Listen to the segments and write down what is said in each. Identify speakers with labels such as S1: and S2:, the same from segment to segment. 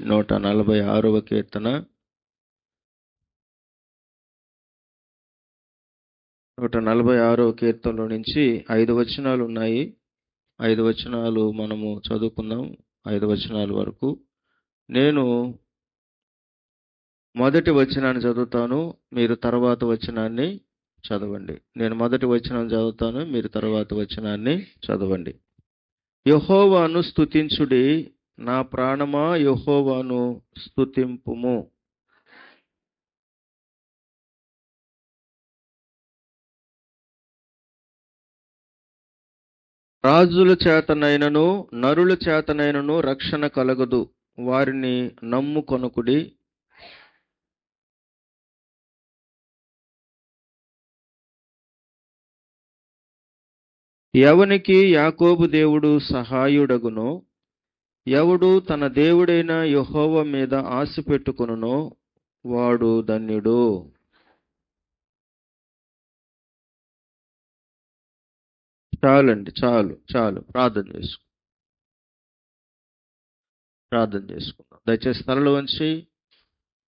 S1: 146వ కీర్తన 146వ కీర్తనలో నుంచి 5 వచనాలు ఉన్నాయి. 5 వచనాలు మనము చదువుకుందాం. 5 వచనాల వరకు. నేను మొదటి వచనాన్ని చదువుతాను, మీరు తర్వాత వచనాన్ని చదవండి. నేను మొదటి వచనం చదువుతాను, మీరు తర్వాత వచనాన్ని చదవండి. యెహోవాను స్తుతించుడి, నా ప్రాణమా యెహోవాను స్తుతింపుము. రాజుల చేతనైనను నరుల చేతనైనను రక్షణ కలగదు, వారిని నమ్ముకొనుకుడి. ఎవనికి యాకోబు దేవుడు సహాయుడగునో, ఎవడు తన దేవుడైన యెహోవా మీద ఆశ పెట్టుకొనునో వాడు ధన్యుడు. చాలండి, చాలు. ప్రార్థన చేసుకుందాం. దయచేసి తలలు వంచి,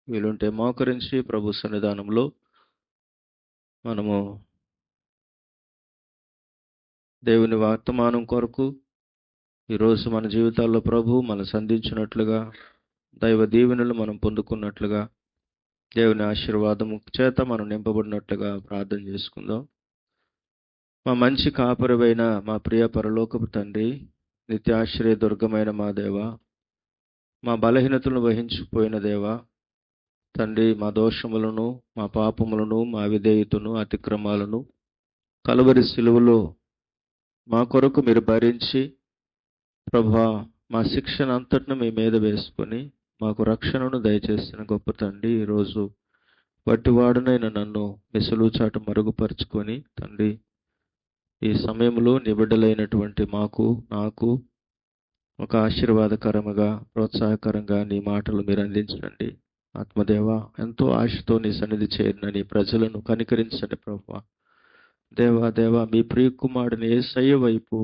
S1: వీలుంటే మోకరించి ప్రభు సన్నిధానంలో మనము దేవుని వర్తమానం కొరకు ఈరోజు మన జీవితాల్లో ప్రభు మనం సంధించినట్లుగా, దైవ దీవెనలు మనం పొందుకున్నట్లుగా, దేవుని ఆశీర్వాదము చేత మనం నింపబడినట్లుగా ప్రార్థన చేసుకుందాం. మా మంచి కాపరివైన మా ప్రియ పరలోకపు తండ్రి, నిత్యాశ్రయ దుర్గమైన మా దేవ, మా బలహీనతలను వహించిపోయిన దేవ తండ్రి, మా దోషములను, మా పాపములను, మా విధేయతను, అతిక్రమాలను కలువరి సిలువలో మా కొరకు మీరు భరించి ప్రభువా, మా శిక్షణ అంతటిని మీ మీద వేసుకొని మాకు రక్షణను దయచేసిన గొప్ప తండ్రి, ఈరోజు వట్టివాడునైన నన్ను మీ సులువు చాటు మరుగుపరుచుకొని తండ్రి, ఈ సమయంలో నిబిడలైనటువంటి నాకు ఒక ఆశీర్వాదకరముగా, ప్రోత్సాహకరంగా నీ మాటలు మీరు అందించండి. ఆత్మదేవ, ఎంతో ఆశతో నీ సన్నిధి చేరిన నీ ప్రజలను కనికరించండి ప్రభువా. దేవా, మీ ప్రియకుమారుని యేసయ్య వైపు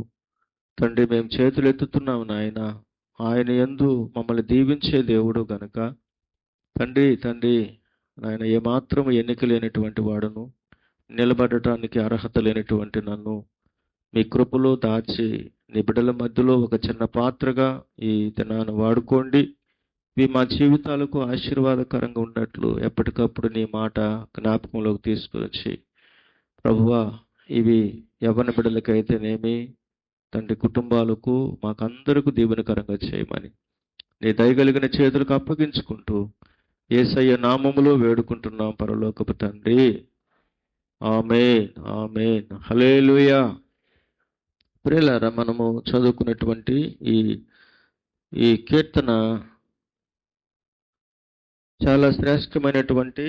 S1: తండ్రి మేము చేతులు ఎత్తుతున్నాము నాయన. ఆయన యందు మమ్మల్ని దీవించే దేవుడు గనుక తండ్రి నాయన, ఏమాత్రము ఎన్నిక లేనటువంటి వాడును, నిలబడటానికి అర్హత లేనటువంటి నన్ను మీ కృపలో దాచి నీ బిడ్డల మధ్యలో ఒక చిన్న పాత్రగా ఈ దినాన్ని వాడుకోండి. ఇవి మా జీవితాలకు ఆశీర్వాదకరంగా ఉన్నట్లు ఎప్పటికప్పుడు నీ మాట జ్ఞాపకంలోకి తీసుకొచ్చి ప్రభువా, ఇవి యవ్వన బిడ్డలకైతేనేమి తండ్రి, కుటుంబాలకు, మాకందరికీ దీవెనకరంగా చేయమని నీ దయగలిగిన చేతులకు అప్పగించుకుంటూ యేసయ్య నామములో వేడుకుంటున్నాం పరలోకపు తండ్రి. ఆమేన్. హల్లెలూయా. ప్రియులారా, మనము చదువుకున్నటువంటి ఈ కీర్తన చాలా శ్రేష్టమైనటువంటి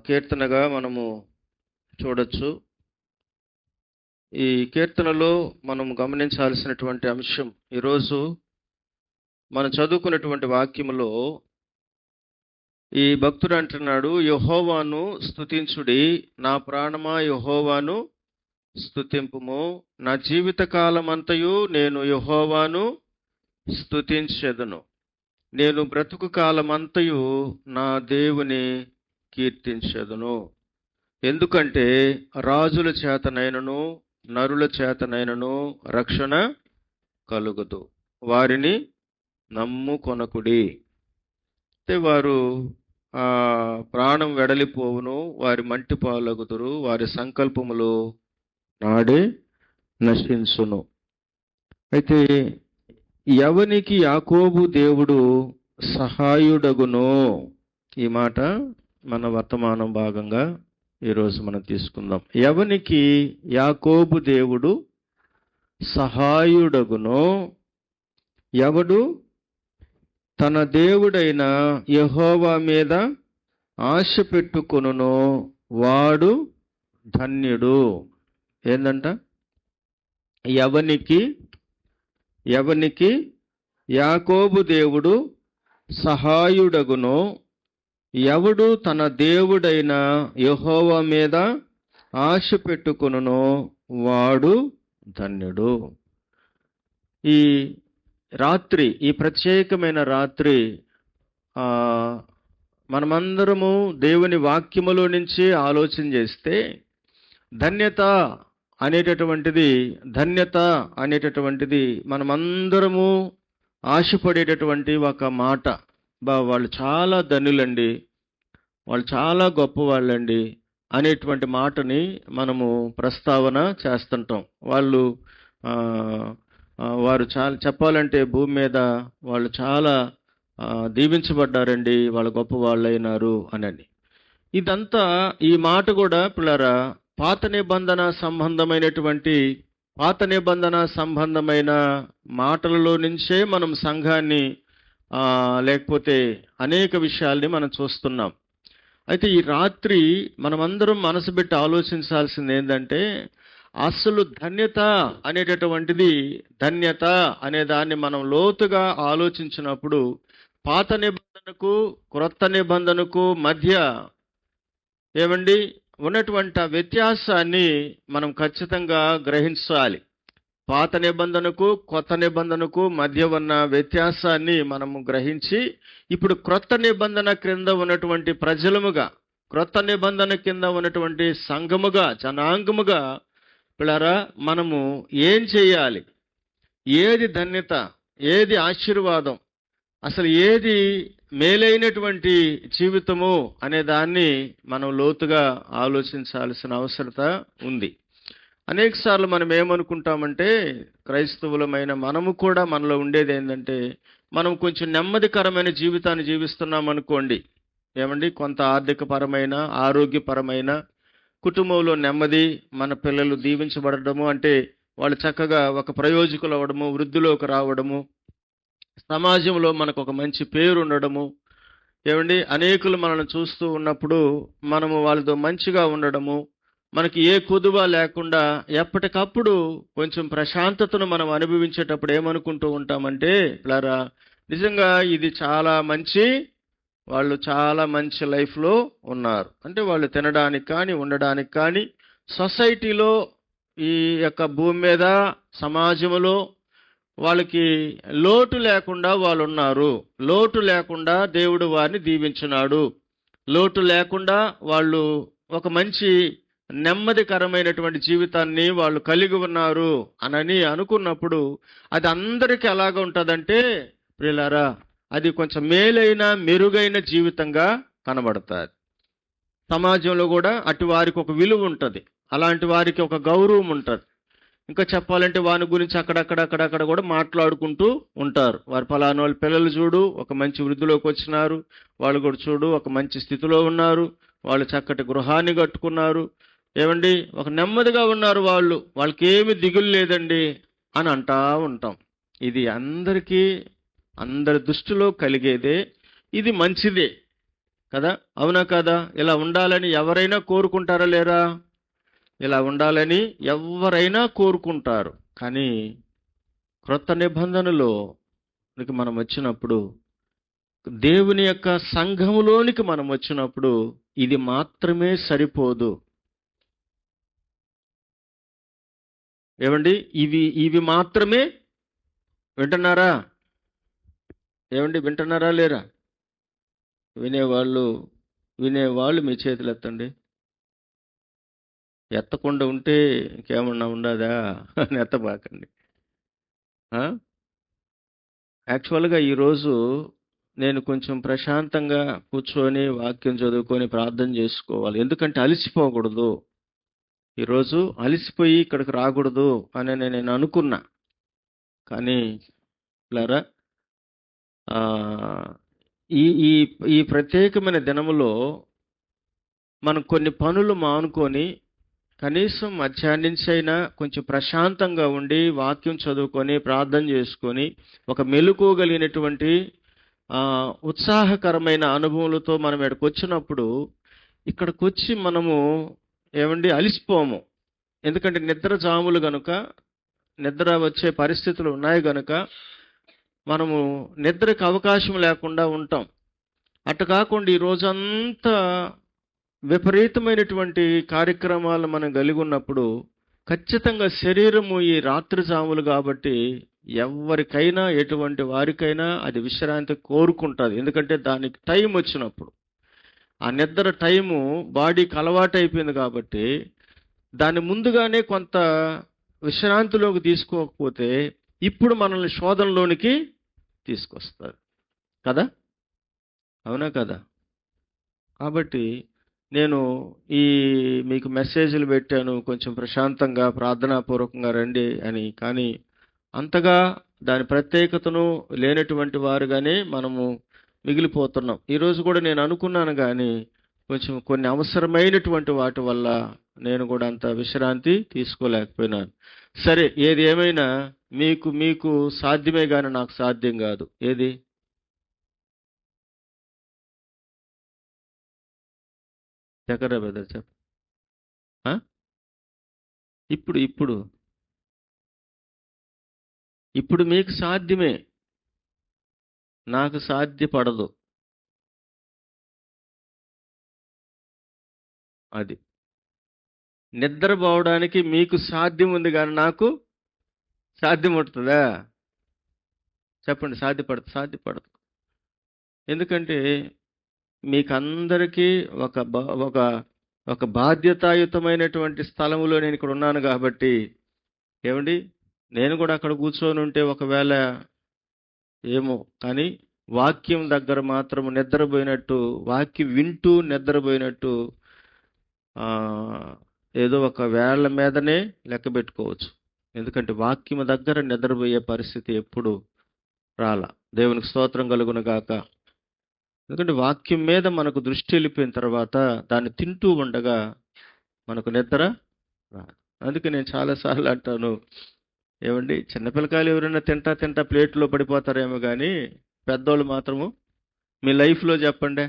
S1: కీర్తనగా మనము చూడొచ్చు. ఈ కీర్తనలో మనం గమనించాల్సినటువంటి అంశం, ఈరోజు మనం చదువుకున్నటువంటి వాక్యములో ఈ భక్తుడు అంటున్నాడు, యెహోవాను స్తుతించుడి, నా ప్రాణమా యెహోవాను స్తుతింపుము. నా జీవిత కాలమంతయు నేను యెహోవాను స్తుతించెదను. నేను బ్రతుకు కాలమంతయు నా దేవుని కీర్తించెదను. ఎందుకంటే రాజుల చేతనైనను నరుల చేతనైనను రక్షణ కలుగదు, వారిని నమ్ముకొనకుడి. వారు ప్రాణం వెడలిపోవును, వారి మంటి పాలగుదురు, వారి సంకల్పములు నాడే నశించును. అయితే ఎవనికి యాకోబు దేవుడు సహాయుడగునో, ఈ మాట మన వర్తమానం భాగంగా ఈరోజు మనం తీసుకుందాం. ఎవనికి యాకోబు దేవుడు సహాయుడగునో, ఎవడు తన దేవుడైన యెహోవా మీద ఆశ పెట్టుకొనునో వాడు ధన్యుడు. ఏందంట? ఎవనికి యాకోబు దేవుడు సహాయుడగునో, ఎవడు తన దేవుడైన యెహోవా మీద ఆశ పెట్టుకొనునో వాడు ధన్యుడు. ఈ రాత్రి, ఈ ప్రత్యేకమైన రాత్రి మనమందరము దేవుని వాక్యములో నుంచి ఆలోచన చేస్తే ధన్యత అనేటటువంటిది మనమందరము ఆశపడేటటువంటి ఒక మాట. వాళ్ళు చాలా ధనులండి, వాళ్ళు చాలా గొప్పవాళ్ళండి అనేటువంటి మాటని మనము ప్రస్తావన చేస్తుంటాం. వారు చాలా చెప్పాలంటే భూమి మీద వాళ్ళు చాలా దీవించబడ్డారండి, వాళ్ళు గొప్ప వాళ్ళు అయినారు అని. ఇదంతా, ఈ మాట కూడా పిల్లరా పాత నిబంధన సంబంధమైన మాటలలో నుంచే మనం సంఘాన్ని లేకపోతే అనేక విషయాల్ని మనం చూస్తున్నాం. అయితే ఈ రాత్రి మనమందరం మనసు పెట్టి ఆలోచించాల్సింది ఏంటంటే, అసలు ధన్యత అనే దాన్ని మనం లోతుగా ఆలోచించినప్పుడు పాత నిబంధనకు క్రొత్త నిబంధనకు మధ్య ఉన్నటువంటి వ్యత్యాసాన్ని మనం ఖచ్చితంగా గ్రహించాలి. పాత నిబంధనకు కొత్త నిబంధనకు మధ్య ఉన్న వ్యత్యాసాన్ని మనము గ్రహించి, ఇప్పుడు క్రొత్త నిబంధన క్రింద ఉన్నటువంటి ప్రజలముగా, క్రొత్త నిబంధన కింద ఉన్నటువంటి సంఘముగా, జనాంగముగా పిల్లరా మనము ఏం చేయాలి, ఏది ధన్యత, ఏది ఆశీర్వాదం, అసలు ఏది మేలైనటువంటి జీవితము అనే దాన్ని మనం లోతుగా ఆలోచించాల్సిన అవసరత ఉంది. అనేక సార్లు మనం ఏమనుకుంటామంటే, క్రైస్తవులమైన మనము కూడా మనలో ఉండేది ఏంటంటే, మనం కొంచెం నెమ్మదికరమైన జీవితాన్ని జీవిస్తున్నాం అనుకోండి. కొంత ఆర్థికపరమైన, ఆరోగ్యపరమైన, కుటుంబంలో నెమ్మది, మన పిల్లలు దీవించబడము, అంటే వాళ్ళు చక్కగా ఒక ప్రయోజకులు అవ్వడము, వృద్ధిలోకి రావడము, సమాజంలో మనకు ఒక మంచి పేరు ఉండడము, అనేకులు మనల్ని చూస్తూ ఉన్నప్పుడు మనము వాళ్ళతో మంచిగా ఉండడము, మనకి ఏ కుదువ లేకుండా ఎప్పటికప్పుడు కొంచెం ప్రశాంతతను మనం అనుభవించేటప్పుడు ఏమనుకుంటూ ఉంటామంటే, పిల్లరా నిజంగా ఇది చాలా మంచి, వాళ్ళు చాలా మంచి లైఫ్లో ఉన్నారు. అంటే వాళ్ళు తినడానికి కానీ, ఉండడానికి కానీ, సొసైటీలో, ఈ యొక్క భూమి మీద, సమాజంలో వాళ్ళకి లోటు లేకుండా వాళ్ళు ఉన్నారు. లోటు లేకుండా దేవుడు వారిని దీవించున్నాడు. లోటు లేకుండా వాళ్ళు ఒక మంచి నెమ్మదికరమైనటువంటి జీవితాన్ని వాళ్ళు కలిగి ఉన్నారు అని అనుకున్నప్పుడు, అది అందరికీ ఎలాగ ఉంటుందంటే ప్రియులారా, అది కొంచెం మేలైన, మెరుగైన జీవితంగా కనబడుతుంది. సమాజంలో కూడా అటు వారికి ఒక విలువ ఉంటుంది, అలాంటి వారికి ఒక గౌరవం ఉంటుంది. ఇంకా చెప్పాలంటే వాని గురించి అక్కడక్కడ కూడా మాట్లాడుకుంటూ ఉంటారు. వారు ఫలానా వాళ్ళ పిల్లలు చూడు ఒక మంచి వృద్ధిలోకి వచ్చినారు, వాళ్ళు కూడా చూడు ఒక మంచి స్థితిలో ఉన్నారు, వాళ్ళు చక్కటి గృహాన్ని కట్టుకున్నారు, ఒక నెమ్మదిగా ఉన్నారు, వాళ్ళకి ఏమి దిగులు లేదండి అని అంటా ఉంటాం. ఇది అందరి దృష్టిలో కలిగేదే, ఇది మంచిదే కదా, అవునా కదా? ఇలా ఉండాలని ఎవరైనా కోరుకుంటారా లేరా? ఇలా ఉండాలని ఎవరైనా కోరుకుంటారు. కానీ క్రొత్త నిబంధనలో మనం వచ్చినప్పుడు, దేవుని యొక్క సంఘములోనికి మనం వచ్చినప్పుడు, ఇది మాత్రమే సరిపోదు. ఇవి మాత్రమే వింటున్నారా? వింటున్నారా లేరా? వినేవాళ్ళు మీ చేతులు ఎత్తండి. ఎత్తకుండా ఉంటే ఇంకేమన్నా ఉండదా అని ఎత్తబాకండి. యాక్చువల్గా ఈరోజు నేను కొంచెం ప్రశాంతంగా కూర్చొని వాక్యం చదువుకొని ప్రార్థన చేసుకోవాలి. ఎందుకంటే అలసిపోకూడదు, ఈరోజు అలసిపోయి ఇక్కడికి రాకూడదు అని నేను అనుకున్నా. కానీ లారా ఈ ప్రత్యేకమైన దినములో మనం కొన్ని పనులు మానుకొని కనీసం మధ్యాహ్నం నుంచి అయినా కొంచెం ప్రశాంతంగా ఉండి వాక్యం చదువుకొని ప్రార్థన చేసుకొని ఒక మెలుకోగలిగినటువంటి ఉత్సాహకరమైన అనుభవాలతో మనం ఇక్కడికి వచ్చినప్పుడు, ఇక్కడికి వచ్చి మనము అలిసిపోము. ఎందుకంటే నిద్ర జాములు గనుక, నిద్ర వచ్చే పరిస్థితులు ఉన్నాయి గనుక మనము నిద్రకు అవకాశం లేకుండా ఉంటాం. అటు కాకుండా ఈ రోజంతా విపరీతమైనటువంటి కార్యక్రమాలు మనం కలిగి ఉన్నప్పుడు ఖచ్చితంగా శరీరము ఈ రాత్రి జాములు కాబట్టి ఎవరికైనా ఎటువంటి వారికైనా అది విశ్రాంతి కోరుకుంటుంది. ఎందుకంటే దానికి టైం వచ్చినప్పుడు, ఆ నిద్ర టైము బాడీకి అలవాటు అయిపోయింది కాబట్టి దాన్ని ముందుగానే కొంత విశ్రాంతిలోకి తీసుకోకపోతే ఇప్పుడు మనల్ని శోధనలోనికి తీసుకొస్తారు కదా, అవునా కదా? కాబట్టి నేను మీకు మెసేజ్లు పెట్టాను, కొంచెం ప్రశాంతంగా ప్రార్థనాపూర్వకంగా రండి అని. కానీ అంతగా దాని ప్రత్యేకతను లేనటువంటి వారుగానే మనము మిగిలిపోతున్నాం. ఈరోజు కూడా నేను అనుకున్నాను, కానీ కొంచెం కొన్ని అవసరమైనటువంటి వాటి వల్ల నేను కూడా అంత విశ్రాంతి తీసుకోలేకపోయినాను. సరే, ఏది ఏమైనా మీకు సాధ్యమే కానీ నాకు సాధ్యం కాదు. ఏది? చక్కరా బ్రదర్ చెప్ప. ఇప్పుడు మీకు సాధ్యమే, నాకు సాధ్యపడదు. అది నిద్రపోవడానికి మీకు సాధ్యం ఉంది కానీ నాకు సాధ్యం ఉంటుందా? చెప్పండి, సాధ్యపడదు. ఎందుకంటే మీకందరికీ ఒక బాధ్యతాయుతమైనటువంటి స్థలంలో నేను ఇక్కడ ఉన్నాను కాబట్టి, ఏమండి, నేను కూడా అక్కడ కూర్చొని ఉంటే ఒకవేళ ఏమో, కానీ వాక్యం దగ్గర మాత్రం నిద్రపోయినట్టు, వాక్యం వింటూ నిద్రపోయినట్టు ఏదో ఒక వేళ్ల మీదనే లెక్క పెట్టుకోవచ్చు. ఎందుకంటే వాక్యం దగ్గర నిద్రపోయే పరిస్థితి ఎప్పుడు రాలా. దేవునికి స్తోత్రం కలుగును గాక. ఎందుకంటే వాక్యం మీద మనకు దృష్టి వెళ్ళిపోయిన తర్వాత దాన్ని తింటూ ఉండగా మనకు నిద్ర రాదు. అందుకే నేను చాలాసార్లు అంటాను, ఏమండి, చిన్నపిల్లకాయలు ఎవరైనా తింటా ప్లేట్లో పడిపోతారేమో, కానీ పెద్దోళ్ళు మాత్రము మీ లైఫ్లో చెప్పండి,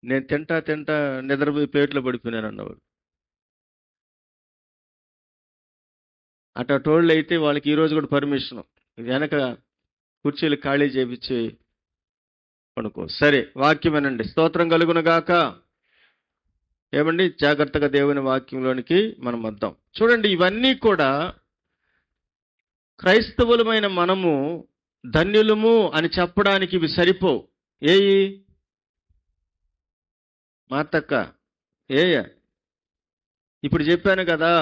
S1: నేను తింటా నిద్రపోయి ప్లేట్లో పడిపోయినాను అన్నవాడు. అటోళ్ళు అయితే వాళ్ళకి ఈరోజు కూడా పర్మిషన్, వెనక కుర్చీలు ఖాళీ చేపించి పడుకో. సరే, వాక్యమేనండి. స్తోత్రం కలుగును గాక. ఏమండి, జాగ్రత్తగా దేవుని వాక్యంలోనికి మనం వద్దాం. చూడండి, ఇవన్నీ కూడా క్రైస్తవులమైన మనము ధన్యులము అని చెప్పడానికి ఇవి సరిపోవు. ఏయి మాతక్క? ఇప్పుడు చెప్పాను కదా,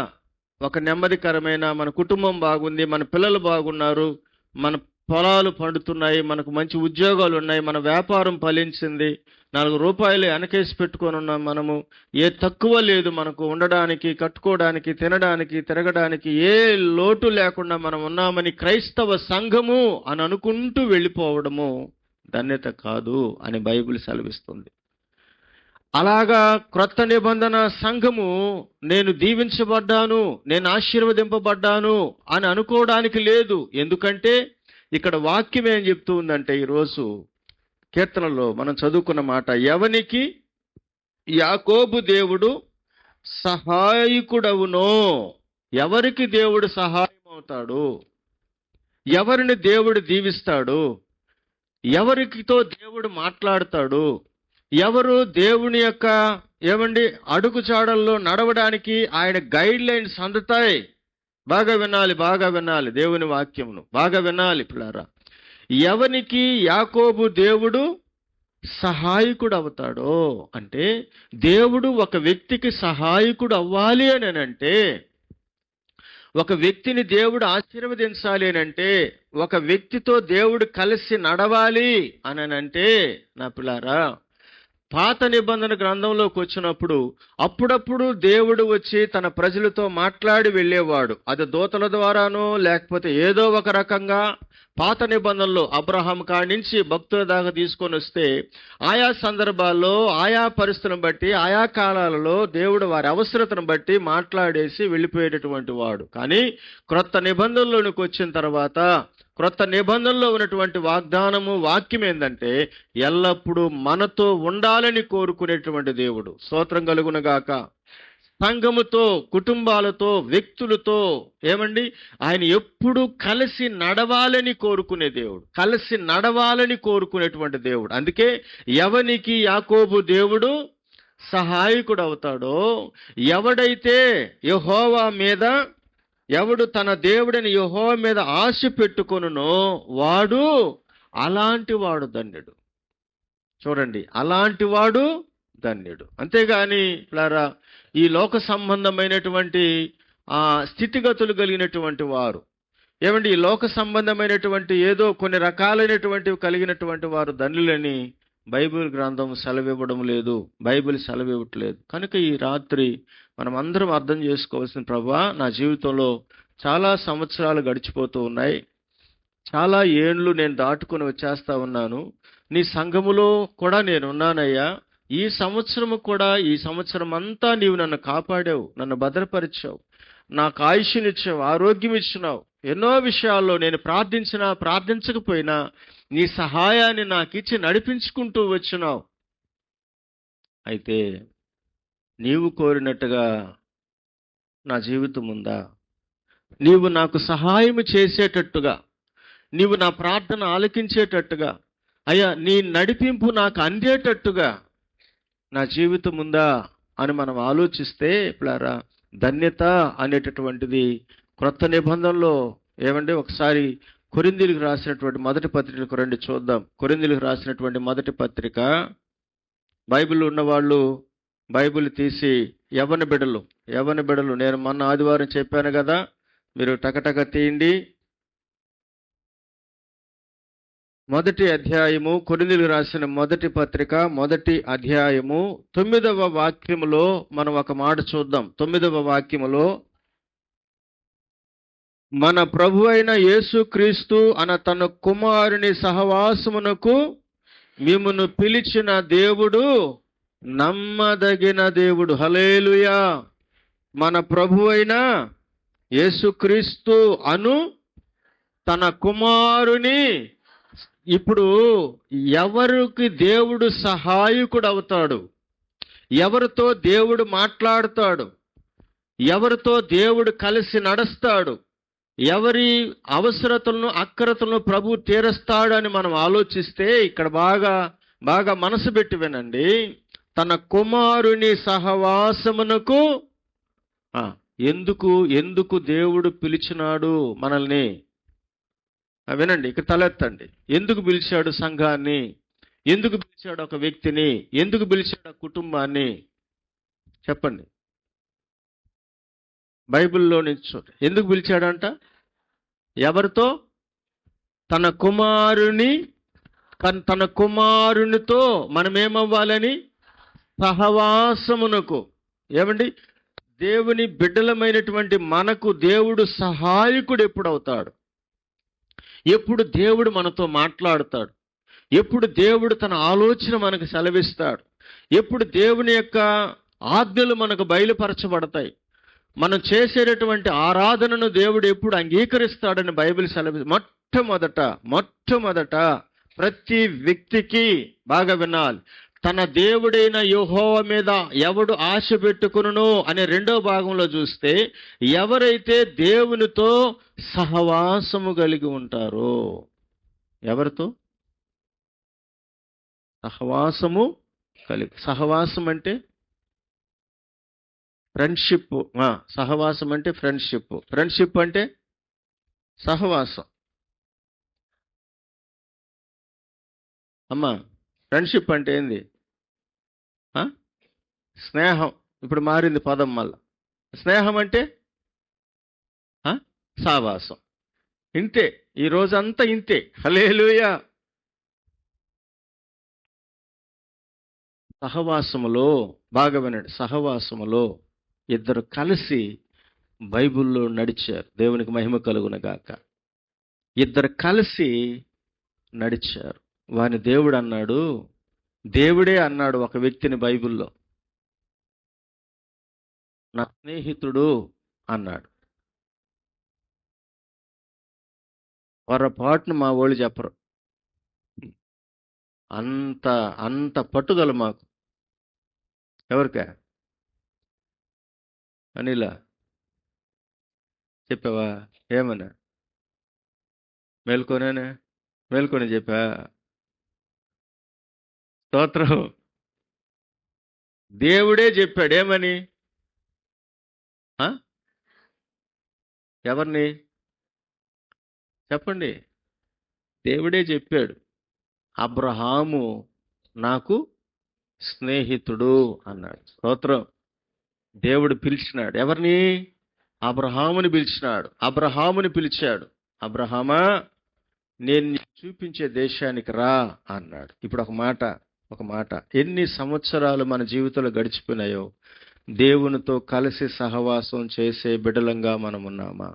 S1: ఒక నెమ్మదికరమైన మన కుటుంబం బాగుంది, మన పిల్లలు బాగున్నారు, మన పొలాలు పండుతున్నాయి, మనకు మంచి ఉద్యోగాలు ఉన్నాయి, మన వ్యాపారం ఫలించింది, 4 రూపాయలు వెనకేసి పెట్టుకొని ఉన్నాం, మనము ఏ తక్కువ లేదు, మనకు ఉండడానికి, కట్టుకోవడానికి, తినడానికి, తిరగడానికి ఏ లోటు లేకుండా మనం ఉన్నామని క్రైస్తవ సంఘము అని అనుకుంటూ వెళ్ళిపోవడము ధన్యత కాదు అని బైబిల్ సెలవిస్తుంది. అలాగా క్రొత్త నిబంధన సంఘము నేను దీవించబడ్డాను, నేను ఆశీర్వదింపబడ్డాను అని అనుకోవడానికి లేదు. ఎందుకంటే ఇక్కడ వాక్యం ఏం చెప్తూ ఉందంటే, ఈరోజు కీర్తనలో మనం చదువుకున్న మాట, ఎవనికి యాకోబు దేవుడు సహాయకుడవునో, ఎవరికి దేవుడు సహాయం అవుతాడు, ఎవరిని దేవుడు దీవిస్తాడు, ఎవరికితో దేవుడు మాట్లాడతాడు, ఎవరు దేవుని యొక్క అడుగుజాడల్లో నడవడానికి ఆయన గైడ్ లైన్స్ అందుతాయి. బాగా వినాలి దేవుని వాక్యమును, బాగా వినాలి పిల్లారా. ఎవనికి యాకోబు దేవుడు సహాయకుడు అవుతాడో అంటే, దేవుడు ఒక వ్యక్తికి సహాయకుడు అవ్వాలి అని అంటే, ఒక వ్యక్తిని దేవుడు ఆశీర్వదించాలి అని అంటే, ఒక వ్యక్తితో దేవుడు కలిసి నడవాలి అని అంటే, నా పిల్లారా, పాత నిబంధన గ్రంథంలోకి వచ్చినప్పుడు అప్పుడప్పుడు దేవుడు వచ్చి తన ప్రజలతో మాట్లాడి వెళ్ళేవాడు. అది దూతల ద్వారానో లేకపోతే ఏదో ఒక రకంగా పాత నిబంధనలో అబ్రహాం కాడి నుంచి భక్తుల దాకా తీసుకొని వస్తే, ఆయా సందర్భాల్లో ఆయా పరిస్థితులను బట్టి ఆయా కాలాలలో దేవుడు వారి అవసరతను బట్టి మాట్లాడేసి వెళ్ళిపోయేటటువంటి వాడు. కానీ క్రొత్త నిబంధనలోనికి వచ్చిన తర్వాత క్రొత్త నిబంధనలో ఉన్నటువంటి వాగ్దానము, వాక్యం ఏంటంటే, ఎల్లప్పుడూ మనతో ఉండాలని కోరుకునేటువంటి దేవుడు. స్తోత్రం కలుగును గాక. సంఘముతో, కుటుంబాలతో, వ్యక్తులతో ఆయన ఎప్పుడు కలిసి నడవాలని కోరుకునే దేవుడు, కలిసి నడవాలని కోరుకునేటువంటి దేవుడు. అందుకే ఎవనికి యాకోబు దేవుడు సహాయకుడు అవుతాడో, ఎవడైతే యెహోవా మీద ఎవడు తన దేవుడైన యెహోవా మీద ఆశ పెట్టుకొనునో వాడు అలాంటి వాడు ధన్యుడు. చూడండి, అలాంటి వాడు ధన్యుడు. అంతేగాని పిల్లారా, ఈ లోక సంబంధమైనటువంటి స్థితిగతులు కలిగినటువంటి వారు, ఏమండి, ఈ లోక సంబంధమైనటువంటి ఏదో కొన్ని రకాలైనటువంటివి కలిగినటువంటి వారు ధన్యులని బైబిల్ గ్రంథం సెలవివ్వడం లేదు, బైబిల్ సెలవివ్వట్లేదు. కనుక ఈ రాత్రి మనం అందరం అర్థం చేసుకోవాల్సిన, ప్రభువా, నా జీవితంలో చాలా సంవత్సరాలు గడిచిపోతూ ఉన్నాయి, చాలా ఏండ్లు నేను దాటుకొని వచ్చేస్తా ఉన్నాను, నీ సంఘములో కూడా నేను ఉన్నానయ్యా, ఈ సంవత్సరము కూడా, ఈ సంవత్సరం అంతా నీవు నన్ను కాపాడావు, నన్ను భద్రపరిచావు, నాకు ఆయుష్నిచ్చావు, ఆరోగ్యం ఇచ్చినావు, ఎన్నో విషయాల్లో నేను ప్రార్థించినా ప్రార్థించకపోయినా నీ సహాయాన్ని నాకు ఇచ్చి నడిపించుకుంటూ వచ్చినావు. అయితే నీవు కోరినట్టుగా నా జీవితం ఉందా? నీవు నాకు సహాయం చేసేటట్టుగా, నీవు నా ప్రార్థన ఆలకించేటట్టుగా, అయ్యా నీ నడిపింపు నాకు అందేటట్టుగా నా జీవితం ఉందా అని మనం ఆలోచిస్తే, పిల్లారా, ధన్యత అనేటటువంటిది క్రొత్త నిబంధనలో, ఏమంటే, ఒకసారి కొరింథీయులకు రాసినటువంటి మొదటి పత్రికకు రండి, చూద్దాం. కొరింథీయులకు రాసినటువంటి మొదటి పత్రిక, బైబిల్ ఉన్నవాళ్ళు బైబిల్ తీసి, యవ్వన బిడ్డలు, నేను మొన్న ఆదివారం చెప్పాను కదా, మీరు టకటక తీయండి. మొదటి అధ్యాయము, కొరింథీయులకు రాసిన మొదటి పత్రిక మొదటి అధ్యాయము 9వ వాక్యములో మనం ఒక మాట చూద్దాం. 9వ వాక్యములో, మన ప్రభు అయిన యేసుక్రీస్తు అన్న తన కుమారుని సహవాసమునకు మిమ్మును పిలిచిన దేవుడు నమ్మదగిన దేవుడు. హల్లెలూయా. మన ప్రభు అయిన యేసుక్రీస్తు అను తన కుమారుని, ఇప్పుడు ఎవరికి దేవుడు సహాయకుడు అవుతాడు, ఎవరితో దేవుడు మాట్లాడతాడు, ఎవరితో దేవుడు కలిసి నడుస్తాడు, ఎవరి అవసరతలను అక్కరతలను ప్రభు తీరుస్తాడు అని మనం ఆలోచిస్తే, ఇక్కడ బాగా మనసు పెట్టి వినండి. తన కుమారుని సహవాసమునకు ఎందుకు దేవుడు పిలిచినాడు మనల్ని? వినండి, ఇక్కడ తలెత్తండి. ఎందుకు పిలిచాడు సంఘాన్ని? ఎందుకు పిలిచాడు ఒక వ్యక్తిని? ఎందుకు పిలిచాడు కుటుంబాన్ని? చెప్పండి. బైబిల్లో నుంచి ఎందుకు పిలిచాడంట? ఎవరితో? తన కుమారునితో మనమేమవ్వాలని? సహవాసమునకు. ఏమండి, దేవుని బిడ్డలమైనటువంటి మనకు దేవుడు సహాయకుడు ఎప్పుడు అవుతాడు? ఎప్పుడు దేవుడు మనతో మాట్లాడతాడు? ఎప్పుడు దేవుడు తన ఆలోచన మనకు సెలవిస్తాడు? ఎప్పుడు దేవుని యొక్క ఆజ్ఞలు మనకు బయలుపరచబడతాయి? మనం చేసేటటువంటి ఆరాధనను దేవుడు ఎప్పుడు అంగీకరిస్తాడని బైబిల్ సెలవి. మొట్టమొదట ప్రతి వ్యక్తికి, బాగా వినాలి, తన దేవుడైన యెహోవా మీద ఎవడు ఆశ పెట్టుకును అనే రెండో భాగంలో చూస్తే, ఎవరైతే దేవునితో సహవాసము కలిగి ఉంటారో. ఎవరితో సహవాసము కలిగి? సహవాసం అంటే ఫ్రెండ్షిప్. సహవాసం అంటే ఫ్రెండ్షిప్ అంటే సహవాసం. అమ్మా, ఫ్రెండ్షిప్ అంటే ఏంది? స్నేహం. ఇప్పుడు మారింది పదం మళ్ళా. స్నేహం అంటే సహవాసం. ఇంతే, ఈ రోజంతా ఇంతే. హల్లెలూయా. సహవాసములో, బాగా వినండి, సహవాసములో ఇద్దరు కలిసి బైబిల్లో నడిచారు. దేవునికి మహిమ కలుగునగాక. ఇద్దరు కలిసి నడిచారు. వాని దేవుడు అన్నాడు, దేవుడే అన్నాడు ఒక వ్యక్తిని బైబిల్లో, నా స్నేహితుడు అన్నాడు. పొరపాటును మా వాళ్ళు చెప్పరు. అంత పట్టుదల మాకు. ఎవరికా? అనిలా చెప్పావా? ఏమన్నా? మేల్కొని చెప్పా. స్తోత్రం. దేవుడే చెప్పాడు. ఏమని? ఎవరిని చెప్పండి? దేవుడే చెప్పాడు, అబ్రహాము నాకు స్నేహితుడు అన్నాడు. స్తోత్రం. దేవుడు పిలిచినాడు ఎవరిని? అబ్రహాముని పిలిచినాడు. అబ్రహాముని పిలిచాడు, అబ్రహామా నేను నీకు చూపించే దేశానికి రా అన్నాడు. ఇప్పుడు ఒక మాట ఎన్ని సంవత్సరాలు మన జీవితంలో గడిచిపోయినాయో దేవునితో కలిసి సహవాసం చేసే బిడ్డలంగా మనం ఉన్నామా?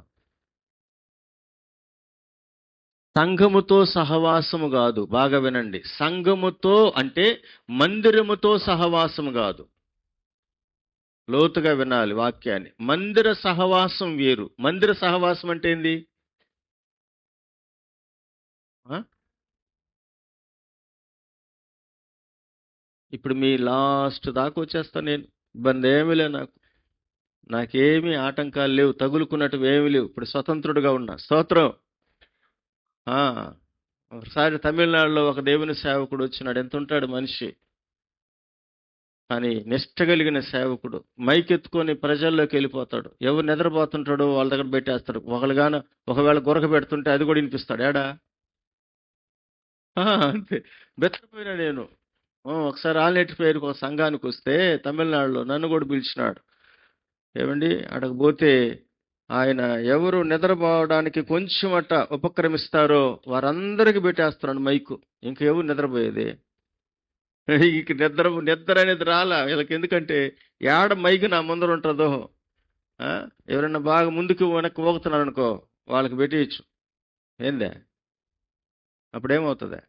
S1: సంఘముతో సహవాసము కాదు, బాగా వినండి. సంఘముతో అంటే మందిరముతో సహవాసము కాదు. లోతుగా వినాలి వాక్యాన్ని. మందిర సహవాసం వేరు. మందిర సహవాసం అంటే ఏంది? ఇప్పుడు మీ లాస్ట్ దాకా వచ్చేస్తా నేను. ఇబ్బంది ఏమీ లేవు నాకేమీ ఆటంకాలు లేవు, తగులుకున్నట్టు ఏమీ లేవు. ఇప్పుడు స్వతంత్రుడుగా ఉన్నా. స్తోత్రం. ఒకసారి తమిళనాడులో ఒక దేవుని సేవకుడు వచ్చినాడు. ఎంత ఉంటాడు మనిషి, కానీ నిష్ట కలిగిన సేవకుడు. మైక్ ఎత్తుకొని ప్రజల్లోకి వెళ్ళిపోతాడు. ఎవరు నిద్రపోతుంటాడో వాళ్ళ దగ్గర పెట్టేస్తాడు. ఒకవేళ గురక పెడుతుంటే అది కూడా వినిపిస్తాడు. ఏడా అంతే. బెత్తపోయినా నేను. ఒకసారి ఆల్నెట్ పేరుకు ఒక సంఘానికి వస్తే తమిళనాడులో నన్ను కూడా పిలిచినాడు. ఏమండి అడగపోతే ఆయన ఎవరు నిద్రపోవడానికి కొంచెం ఉపక్రమిస్తారో వారందరికీ పెట్టేస్తున్నాడు మైకు. ఇంకెవరు నిద్రపోయేది? ఇక నిద్ర అనేది రాలా వీళ్ళకి. ఎందుకంటే ఏడ మైకు నా ముందర ఉంటుందో, ఎవరైనా బాగా ముందుకు వెనక్కి పోగుతున్నారు అనుకో, వాళ్ళకి పెట్టేయచ్చు. ఏందే అప్పుడేమవుతుంది?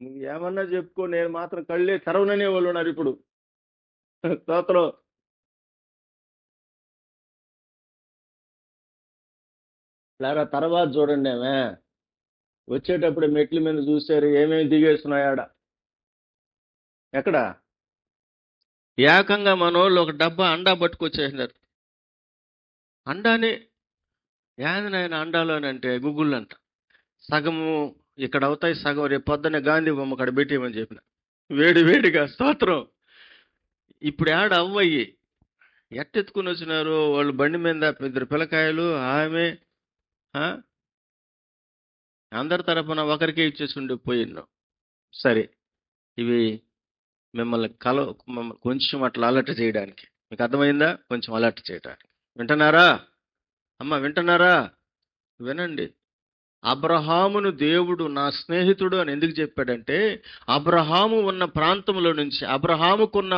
S1: నువ్వు ఏమన్నా చెప్పుకో, నేను మాత్రం కళ్ళే తెరవననే వాళ్ళు ఉన్నారు ఇప్పుడు. స్తోత్రం. లేరా తర్వాత చూడండి. ఏమే వచ్చేటప్పుడు మెట్ల మీద చూశారు, ఏమేమి దిగేస్తున్నాయాడ. ఎక్కడ ఏకంగా మనోళ్ళు ఒక డబ్బా అండా పట్టుకొచ్చేసినారు. అండాని ఏంది నాయన అండాలోని అంటే గూగుల్ అంట. సగము ఇక్కడ అవుతాయి, సగం రేపు పొద్దున్న గాంధీ బొమ్మ అక్కడ పెట్టేయమని చెప్పిన. వేడిగా. స్తోత్రం. ఇప్పుడు ఏడ అవ్వయ్యి ఎట్టెత్తుకుని వచ్చినారు వాళ్ళు బండి మీద. 2 పిల్లకాయలు, ఆమె, అందరి తరపున ఒకరికే ఇచ్చేసి ఉండిపోయినాం. సరే, ఇవి మిమ్మల్ని కొంచెం అట్లా అలర్ట్ చేయడానికి. మీకు అర్థమైందా? కొంచెం అలర్ట్ చేయడానికి. వింటున్నారా అమ్మ? వింటున్నారా? వినండి. అబ్రహామును దేవుడు నా స్నేహితుడు అని ఎందుకు చెప్పాడంటే, అబ్రహాము ఉన్న ప్రాంతంలో నుంచి, అబ్రహాముకున్న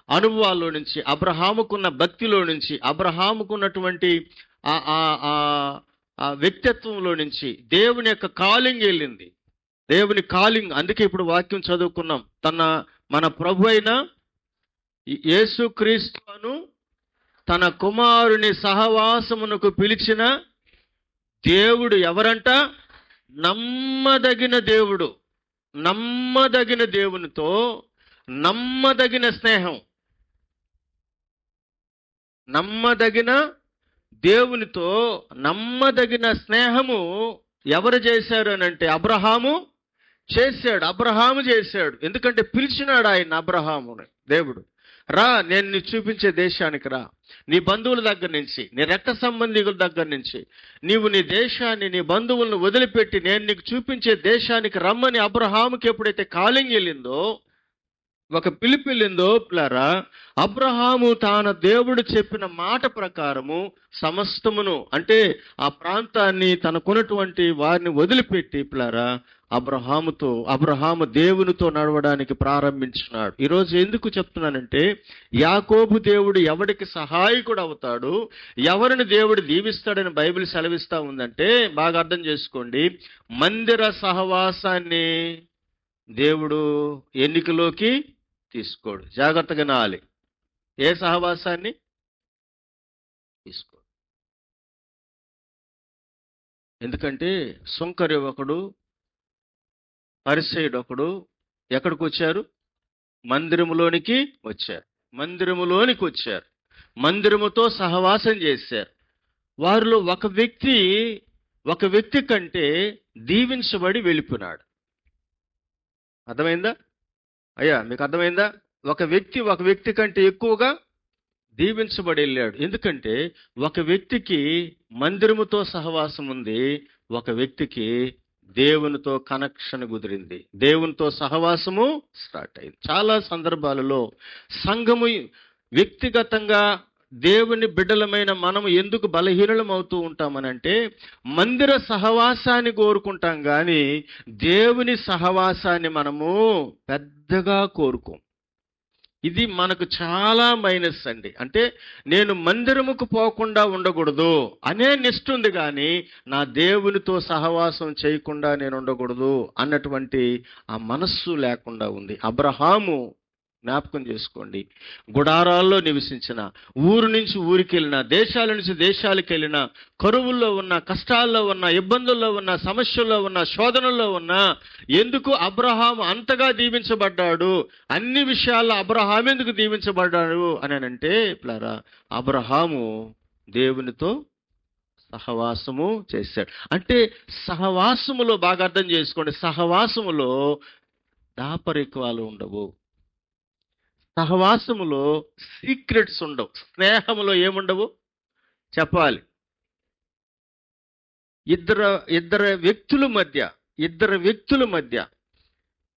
S1: అనుభవాల్లో నుంచి, అబ్రహాముకున్న భక్తిలో నుంచి, అబ్రహాముకున్నటువంటి ఆ వ్యక్తిత్వంలో నుంచి దేవుని యొక్క కాలింగ్ వెళ్ళింది. దేవుని కాలింగ్. అందుకే ఇప్పుడు వాక్యం చదువుకున్నాం. మన ప్రభు అయిన యేసుక్రీస్తును తన కుమారుని సహవాసమునకు పిలిచిన దేవుడు ఎవరంట? నమ్మదగిన దేవుడు. నమ్మదగిన దేవునితో నమ్మదగిన స్నేహం. నమ్మదగిన దేవునితో నమ్మదగిన స్నేహము ఎవరు చేశారు అని అంటే అబ్రహాము చేశాడు. ఎందుకంటే పిలిచినాడు ఆయన అబ్రహాముని. దేవుడు, రా నేను నీకు చూపించే దేశానికి రా. నీ బంధువుల దగ్గర నుంచి, నీ రక్త సంబంధికుల దగ్గర నుంచి నీవు నీ దేశాన్ని, నీ బంధువులను వదిలిపెట్టి నేను నీకు చూపించే దేశానికి రమ్మని అబ్రహాముకి ఎప్పుడైతే కాలింగ్ వెళ్ళిందో, ఒక పిలుపు వెళ్ళిందో పిల్లారా, అబ్రహాము తాను దేవుడు చెప్పిన మాట ప్రకారము సమస్తమును అంటే ఆ ప్రాంతాన్ని, తనకున్నటువంటి వారిని వదిలిపెట్టి పిల్లారా అబ్రహాము దేవునితో నడవడానికి ప్రారంభించినాడు. ఈరోజు ఎందుకు చెప్తున్నానంటే, యాకోబు దేవుడు ఎవడికి సహాయకుడు అవుతాడు, ఎవరిని దేవుడు దీవిస్తాడని బైబిల్ సెలవిస్తా ఉందంటే బాగా అర్థం చేసుకోండి. మందిర సహవాసాన్ని దేవుడు ఎన్నికలోకి తీసుకోడు. జాగ్రత్తగా నాలి. ఏ సహవాసాన్ని తీసుకోడు. ఎందుకంటే సుంకరి ఒకడు, పరిసయ్యుడు ఒకడు ఎక్కడికి వచ్చారు? మందిరములోనికి వచ్చారు. మందిరముతో సహవాసం చేశారు. వారిలో ఒక వ్యక్తి కంటే దీవించబడి వెళ్ళిపోయినాడు. అర్థమైందా అయ్యా? మీకు అర్థమైందా? ఒక వ్యక్తి కంటే ఎక్కువగా దీవించబడి వెళ్ళాడు. ఎందుకంటే ఒక వ్యక్తికి మందిరముతో సహవాసం ఉంది, ఒక వ్యక్తికి దేవునితో కనెక్షన్ కుదిరింది, దేవునితో సహవాసము స్టార్ట్ అయింది. చాలా సందర్భాలలో సంఘము వ్యక్తిగతంగా దేవుని బిడ్డలమైన మనము ఎందుకు బలహీనలం అవుతూ ఉంటామనంటే, మందిర సహవాసాన్ని కోరుకుంటాం కానీ దేవుని సహవాసాన్ని మనము పెద్దగా కోరుకోం. ఇది మనకు చాలా మైనస్ అండి. అంటే నేను మందిరముకు పోకుండా ఉండకూడదు అనే నిష్ఠ ఉంది, కానీ నా దేవునితో సహవాసం చేయకుండా నేను ఉండకూడదు అన్నటువంటి ఆ మనస్సు లేకుండా ఉంది. అబ్రహాము, జ్ఞాపకం చేసుకోండి, గుడారాల్లో నివసించిన, ఊరు నుంచి ఊరికి వెళ్ళిన, దేశాల నుంచి దేశాలకు వెళ్ళిన, కరువుల్లో ఉన్న, కష్టాల్లో ఉన్న, ఇబ్బందుల్లో ఉన్న, సమస్యల్లో ఉన్న, శోధనల్లో ఉన్న, ఎందుకు అబ్రహాము అంతగా దీవించబడ్డాడు, అన్ని విషయాల్లో అబ్రహాము ఎందుకు దీవించబడ్డాడు అని అంటే, ప్లారా, అబ్రహాము దేవునితో సహవాసము చేశాడు. అంటే సహవాసములో బాగా అర్థం చేసుకోండి, సహవాసములో దాపరికాలు ఉండవు, సహవాసములో సీక్రెట్స్ ఉండవు, స్నేహములో ఏముండవు చెప్పాలి. ఇద్దరు వ్యక్తుల మధ్య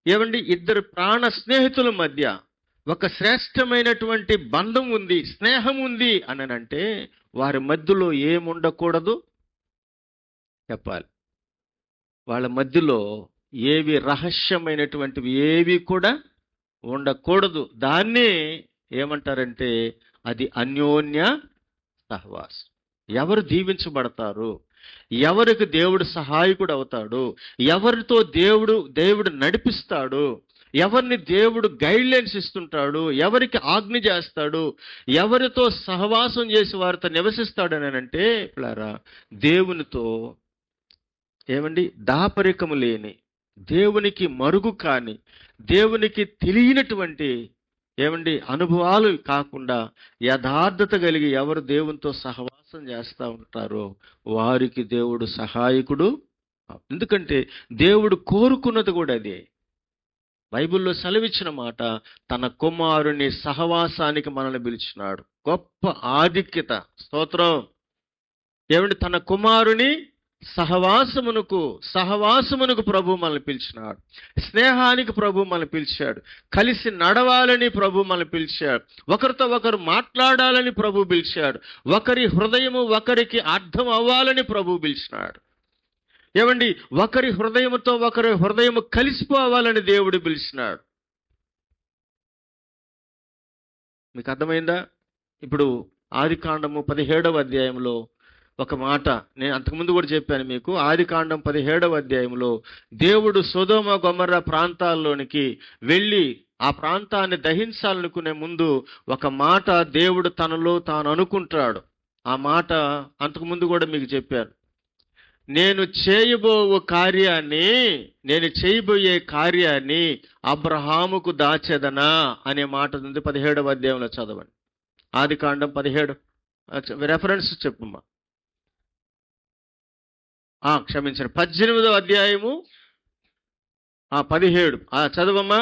S1: ఏమండి, ఇద్దరు ప్రాణ స్నేహితుల మధ్య ఒక శ్రేష్టమైనటువంటి బంధం ఉంది, స్నేహం ఉంది అని అంటే వారి మధ్యలో ఏముండకూడదు చెప్పాలి. వాళ్ళ మధ్యలో ఏవి రహస్యమైనటువంటివి ఏవి కూడా ఉండకూడదు. దాన్నే ఏమంటారంటే అది అన్యోన్య సహవాసం. ఎవరు దీవించబడతారు, ఎవరికి దేవుడు సహాయకుడు అవుతాడు, ఎవరితో దేవుడు నడిపిస్తాడు, ఎవరిని దేవుడు గైడ్లైన్స్ ఇస్తుంటాడు, ఎవరికి ఆజ్ఞ చేస్తాడు, ఎవరితో సహవాసం చేసి వారితో నివసిస్తాడు అని అంటే, పిల్లారా, దేవునితో ఏమండి దాపరికము లేని, దేవునికి మరుగు కాని, దేవునికి తెలియనటువంటి ఏమండి అనుభవాలు కాకుండా యథార్థత కలిగి ఎవరు దేవునితో సహవాసం చేస్తూ ఉంటారో వారికి దేవుడు సహాయకుడు. ఎందుకంటే దేవుడు కోరుకున్నది కూడా అదే. బైబిల్లో సెలవిచ్చిన మాట, తన కుమారుని సహవాసానికి మనల్ని పిలిచినాడు. గొప్ప ఆధిక్యత, స్తోత్రం. ఏమండి, తన కుమారుని సహవాసమునకు ప్రభు మనల్ని పిలిచినాడు. స్నేహానికి ప్రభు మనల్ని పిలిచాడు. కలిసి నడవాలని ప్రభు మనల్ని పిలిచాడు. ఒకరితో ఒకరు మాట్లాడాలని ప్రభు పిలిచాడు. ఒకరి హృదయము ఒకరికి అర్థం అవ్వాలని ప్రభు పిలిచినాడు. ఏమండి, ఒకరి హృదయముతో ఒకరి హృదయము కలిసిపోవాలని దేవుడు పిలిచినాడు. మీకు అర్థమైందా? ఇప్పుడు ఆదికాండము 17వ అధ్యాయంలో ఒక మాట నేను అంతకుముందు కూడా చెప్పాను మీకు. ఆదికాండం 17వ అధ్యాయంలో దేవుడు సొదొమ గొమొర్రా ప్రాంతాల్లోనికి వెళ్ళి ఆ ప్రాంతాన్ని దహించాలనుకునే ముందు ఒక మాట దేవుడు తనలో తాను అనుకుంటాడు. ఆ మాట అంతకుముందు కూడా మీకు చెప్పాను. నేను చేయబోయే కార్యాన్ని అబ్రహాముకు దాచెదనా అనే మాట ఉంది. 17వ అధ్యాయంలో చదవండి. ఆదికాండం 17 రెఫరెన్స్ చెప్పమ్మా. క్షమించండి, 18వ అధ్యాయము 17 చదవమ్మా.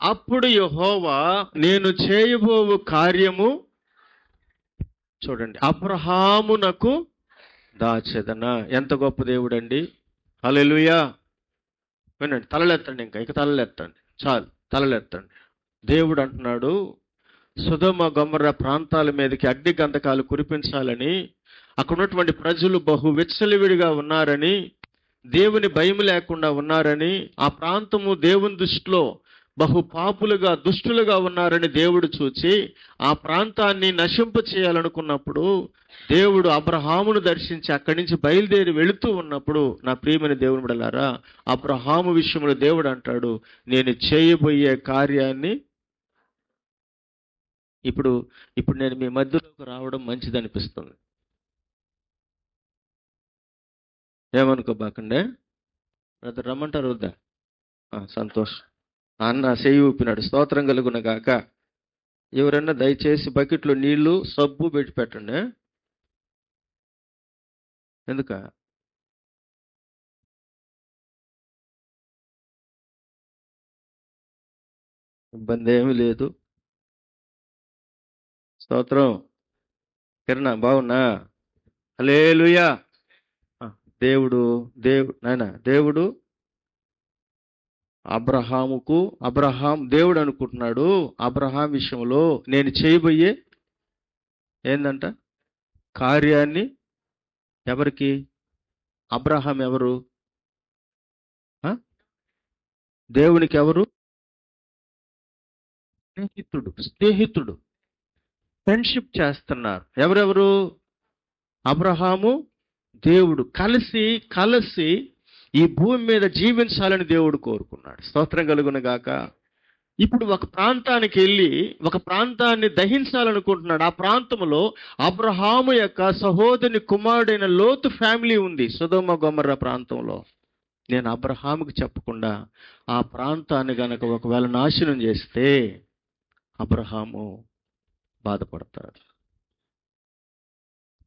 S1: అప్పుడు యెహోవా, నేను చేయబోవు కార్యము చూడండి అబ్రహామునకు దాచెదనా. ఎంత గొప్ప దేవుడు అండి. హల్లెలూయా. వినండి, తలలెత్తండి, ఇక తలలెత్తండి, చాలు తలలెత్తండి. దేవుడు అంటున్నాడు, సొదొమ గొమొర్రా ప్రాంతాల మీదకి అగ్ని గంధకాలు కురిపించాలని, అక్కడ ఉన్నటువంటి ప్రజలు బహు విచ్చలవిడిగా ఉన్నారని, దేవుని భయం లేకుండా ఉన్నారని, ఆ ప్రాంతము దేవుని దృష్టిలో బహు పాపులుగా దుష్టులుగా ఉన్నారని దేవుడు చూచి ఆ ప్రాంతాన్ని నశింప చేయాలనుకున్నప్పుడు దేవుడు అబ్రహామును దర్శించి అక్కడి నుంచి బయలుదేరి వెళుతూ ఉన్నప్పుడు, నా ప్రియమైన దేవుని బిడ్డలారా, అబ్రహాము విషయంలో దేవుడు అంటాడు, నేను చేయబోయే కార్యాన్ని ఇప్పుడు నేను మీ మధ్యలోకి రావడం మంచిది అనిపిస్తుంది. ఏమనుకోబాకండే బ్రదర్, రమ్మంటారు వద్దా? సంతోషం. అన్న చెయ్యి ఊపినాడు. స్తోత్రం కలుగును గాక. ఎవరన్నా దయచేసి బకెట్లో నీళ్లు సబ్బు పెట్టి పెట్టండి. ఎందుక ఇబ్బంది ఏమీ లేదు. స్తోత్రం. కిరణ బాగున్నా? హల్లెలూయా. ఆ, దేవుడు దేవుడు దేవుడు అనుకుంటున్నాడు అబ్రహాం విషయంలో నేను చేయబోయే ఏందంట కార్యాన్ని. ఎవరికి? అబ్రహాం ఎవరు? ఆ? దేవునికి ఎవరు? స్నేహితుడు. ఫ్రెండ్షిప్ చేస్తున్నారు. ఎవరెవరు? అబ్రహాము, దేవుడు కలిసి కలిసి ఈ భూమి మీద జీవించాలని దేవుడు కోరుకున్నాడు. స్తోత్రం కలుగును గాక. ఇప్పుడు ఒక ప్రాంతానికి వెళ్ళి ఒక ప్రాంతాన్ని దహించాలనుకుంటున్నాడు. ఆ ప్రాంతంలో అబ్రహాము యొక్క సహోదరుని కుమారుడైన లోతు ఫ్యామిలీ ఉంది, సొదొమ గొమొర్రా ప్రాంతంలో. నేను అబ్రహాముకి చెప్పకుండా ఆ ప్రాంతాన్ని గనక ఒకవేళ నాశనం చేస్తే అబ్రహాము బాధపడతాడు.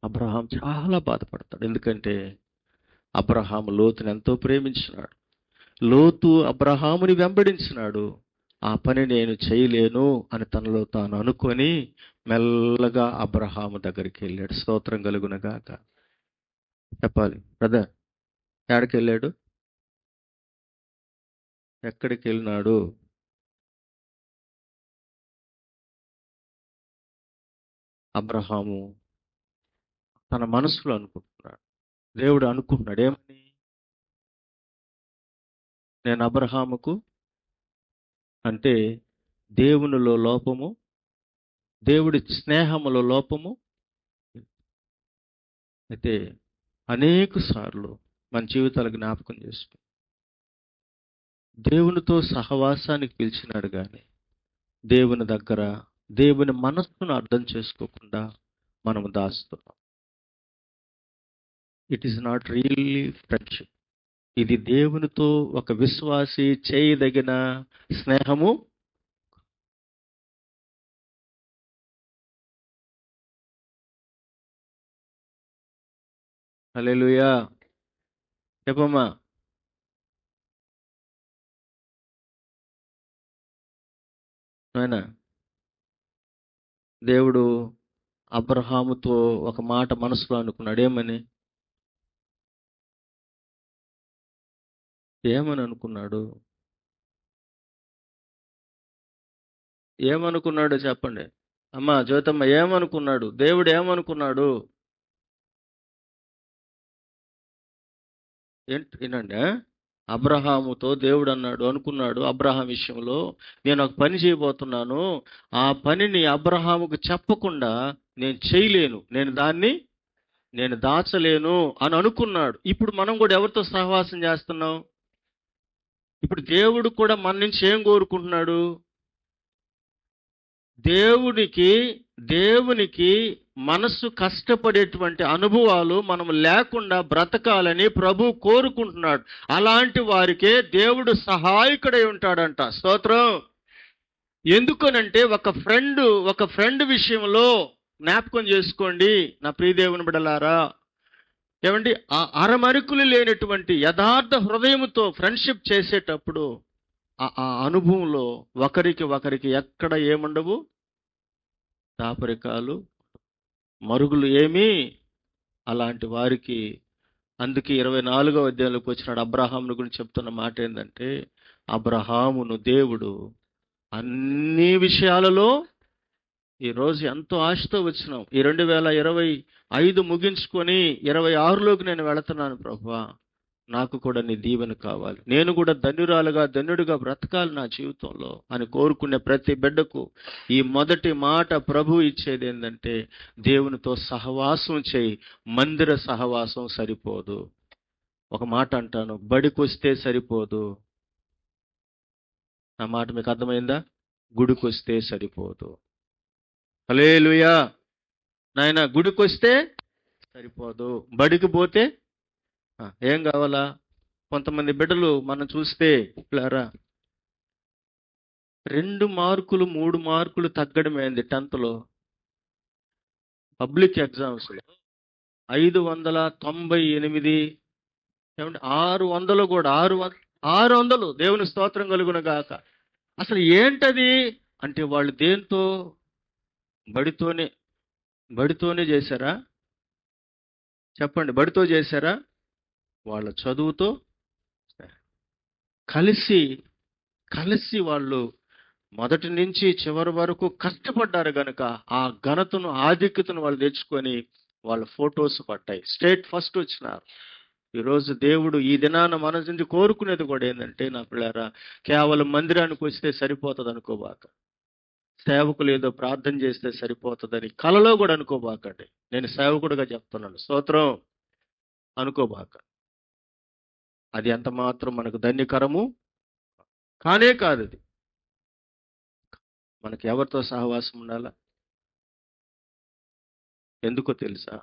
S1: అబ్రహాం చాలా బాధపడతాడు. ఎందుకంటే అబ్రహాము లోతుని ఎంతో ప్రేమించినాడు. లోతు అబ్రహాముని వెంబడించినాడు. ఆ పని నేను చేయలేను అని తనలో తాను అనుకొని మెల్లగా అబ్రహాము దగ్గరికి వెళ్ళాడు. స్తోత్రం కలుగునగాక. చెప్పాలి బ్రదర్. ఎక్కడికి వెళ్ళాడు? ఎక్కడికి వెళ్ళినాడు? అబ్రహాము తన మనసులో అనుకుంటున్నాడు. దేవుడు అనుకుంటున్నాడు ఏమని? నేను అబ్రహాముకు అంటే దేవునిలో లోపము, దేవుడి స్నేహములో లోపము. అయితే అనేక సార్లు మన జీవితాలు జ్ఞాపకం చేసుకుని దేవునితో సహవాసానికి పిలిచినాడు, కానీ దేవుని దగ్గర దేవుని మనస్సును అర్థం చేసుకోకుండా మనము దాస్తున్నాం. It is not really friendship. ఇది దేవునితో ఒక విశ్వాసి చేయదగిన స్నేహము. హల్లెలూయా. చెప్పమ్మా. నాయనా, దేవుడు అబ్రహాముతో ఒక మాట మనసులో అనుకున్నాడు. ఏమని అనుకున్నాడు? ఏమనుకున్నాడో చెప్పండి అమ్మా. జ్యోతమ్మ, ఏమనుకున్నాడు? దేవుడు ఏమనుకున్నాడు? వినండి. అబ్రహాముతో దేవుడు అనుకున్నాడు అబ్రహాం విషయంలో, నేను ఒక పని చేయబోతున్నాను, ఆ పనిని అబ్రహాముకు చెప్పకుండా నేను చేయలేను, నేను దాచలేను అని అనుకున్నాడు. ఇప్పుడు మనం కూడా ఎవరితో సహవాసం చేస్తున్నాం? ఇప్పుడు దేవుడు కూడా మన నుంచి ఏం కోరుకుంటున్నాడు? దేవునికి మనసు కష్టపడేటువంటి అనుభవాలు మనం లేకుండా బ్రతకాలని ప్రభు కోరుకుంటున్నాడు. అలాంటి వారికే దేవుడు సహాయకుడై ఉంటాడంట. స్తోత్రం. ఎందుకనంటే ఒక ఫ్రెండ్ విషయంలో జ్ఞాపకం చేసుకోండి నా ప్రియ దేవుని బిడ్డలారా. ఏమండి, ఆ అరమరుకులు లేనటువంటి యథార్థ హృదయముతో ఫ్రెండ్షిప్ చేసేటప్పుడు ఆ అనుభవంలో ఒకరికి ఎక్కడ ఏముండవు, దాపరికాలు, మరుగులు ఏమీ. అలాంటి వారికి అందుకే 24వ అధ్యాయంలోకి వచ్చినాడు. అబ్రహామును గురించి చెప్తున్న మాట ఏంటంటే, అబ్రహామును దేవుడు అన్ని విషయాలలో. ఈరోజు ఎంతో ఆశతో వచ్చినాం. ఈ 2025 ముగించుకొని 26లోకి నేను వెళుతున్నాను. ప్రభువా, నాకు కూడా నీ దీవెన కావాలి, నేను కూడా ధన్యుడిగా బ్రతకాలి నా జీవితంలో అని కోరుకునే ప్రతి బిడ్డకు ఈ మొదటి మాట ప్రభు ఇచ్చేది ఏంటంటే, దేవునితో సహవాసం చేయి. మందిర సహవాసం సరిపోదు. ఒక మాట అంటాను, బడికొస్తే సరిపోదు. ఆ మాట మీకు అర్థమైందా? గుడికొస్తే సరిపోదు. హల్లెలూయా. నాయన, గుడికొస్తే సరిపోదు, బడికి పోతే ఏం కావాలా? కొంతమంది బిడ్డలు మనం చూస్తే 2 మార్కులు 3 మార్కులు తగ్గడమైంది 10th లో. పబ్లిక్ ఎగ్జామ్స్ లో 598, 600 కూడా 600. దేవుని స్తోత్రం కలుగును గాక. అసలు ఏంటది అంటే వాళ్ళు దేంతో? బడితోనే. బడితోనే చేశారా? చెప్పండి, బడితో చేశారా? వాళ్ళ చదువుతో కలిసి కలిసి వాళ్ళు మొదటి నుంచి చివరి వరకు కష్టపడ్డారు గనుక ఆ ఘనతను ఆధిక్యతను వాళ్ళు తెచ్చుకొని వాళ్ళ ఫొటోస్ పట్టాయి, స్టేట్ ఫస్ట్ వచ్చినారు. ఈరోజు దేవుడు ఈ దినాన మన నుంచి కోరుకునేది కూడా ఏంటంటే, నా పిల్లారా, కేవలం మందిరానికి వస్తే సరిపోతుంది అనుకోబాక, సేవకులు ఏదో ప్రార్థన చేస్తే సరిపోతుందని కలలో కూడా అనుకోబాకండి. నేను సేవకుడిగా చెప్తున్నాను, స్తోత్రం, అనుకోబాక. అది ఎంత మాత్రం మనకు ధన్యకరము కానే కాదు. అది మనకి ఎవరితో సహవాసం ఉండాలా? ఎందుకో తెలుసా?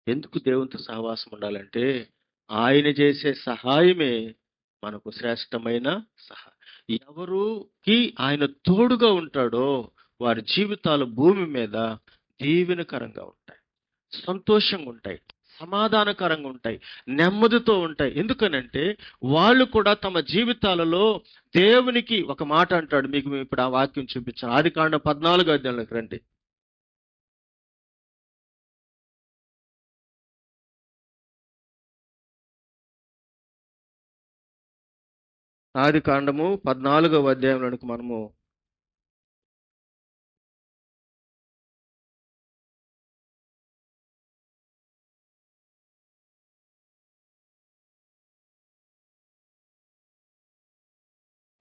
S1: ఎందుకు దేవునితో సహవాసం ఉండాలంటే, ఆయన చేసే సహాయమే మనకు శ్రేష్టమైన సహాయం. ఎవరికి ఆయన తోడుగా ఉంటాడో వారి జీవితాలు భూమి మీద దీవెనకరంగా ఉంటాయి, సంతోషంగా ఉంటాయి, సమాధానకరంగా ఉంటాయి, నెమ్మదితో ఉంటాయి. ఎందుకనంటే వాళ్ళు కూడా తమ జీవితాలలో దేవునికి ఒక మాట అంటాడు. మీకు ఇప్పుడు ఆ వాక్యం చూపించాను. ఆదికాండం 14వ అధ్యాయంలోకి రండి. ఆదికాండము 14వ అధ్యాయంలోనికి మనము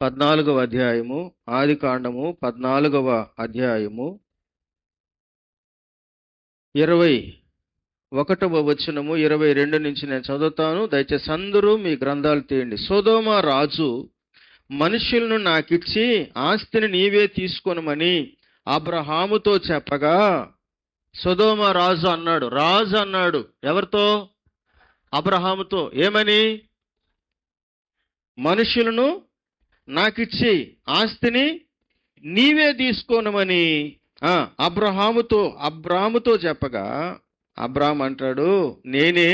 S1: 14వ అధ్యాయము, ఆదికాండము 14వ అధ్యాయము 21వ వచనము 22 నుంచి నేను చదువుతాను. దయచేసి అందరూ మీ గ్రంథాలు తీయండి. సొదొమ రాజు మనుషులను నాకిచ్చి ఆస్తిని నీవే తీసుకొనమని అబ్రహాముతో చెప్పగా, సొదొమ రాజు అన్నాడు. ఎవరితో? అబ్రహాముతో. ఏమని? మనుషులను నాకిచ్చి ఆస్తిని నీవే తీసుకోనమని అబ్రాముతో చెప్పగా, అబ్రాము అంటాడు, నేనే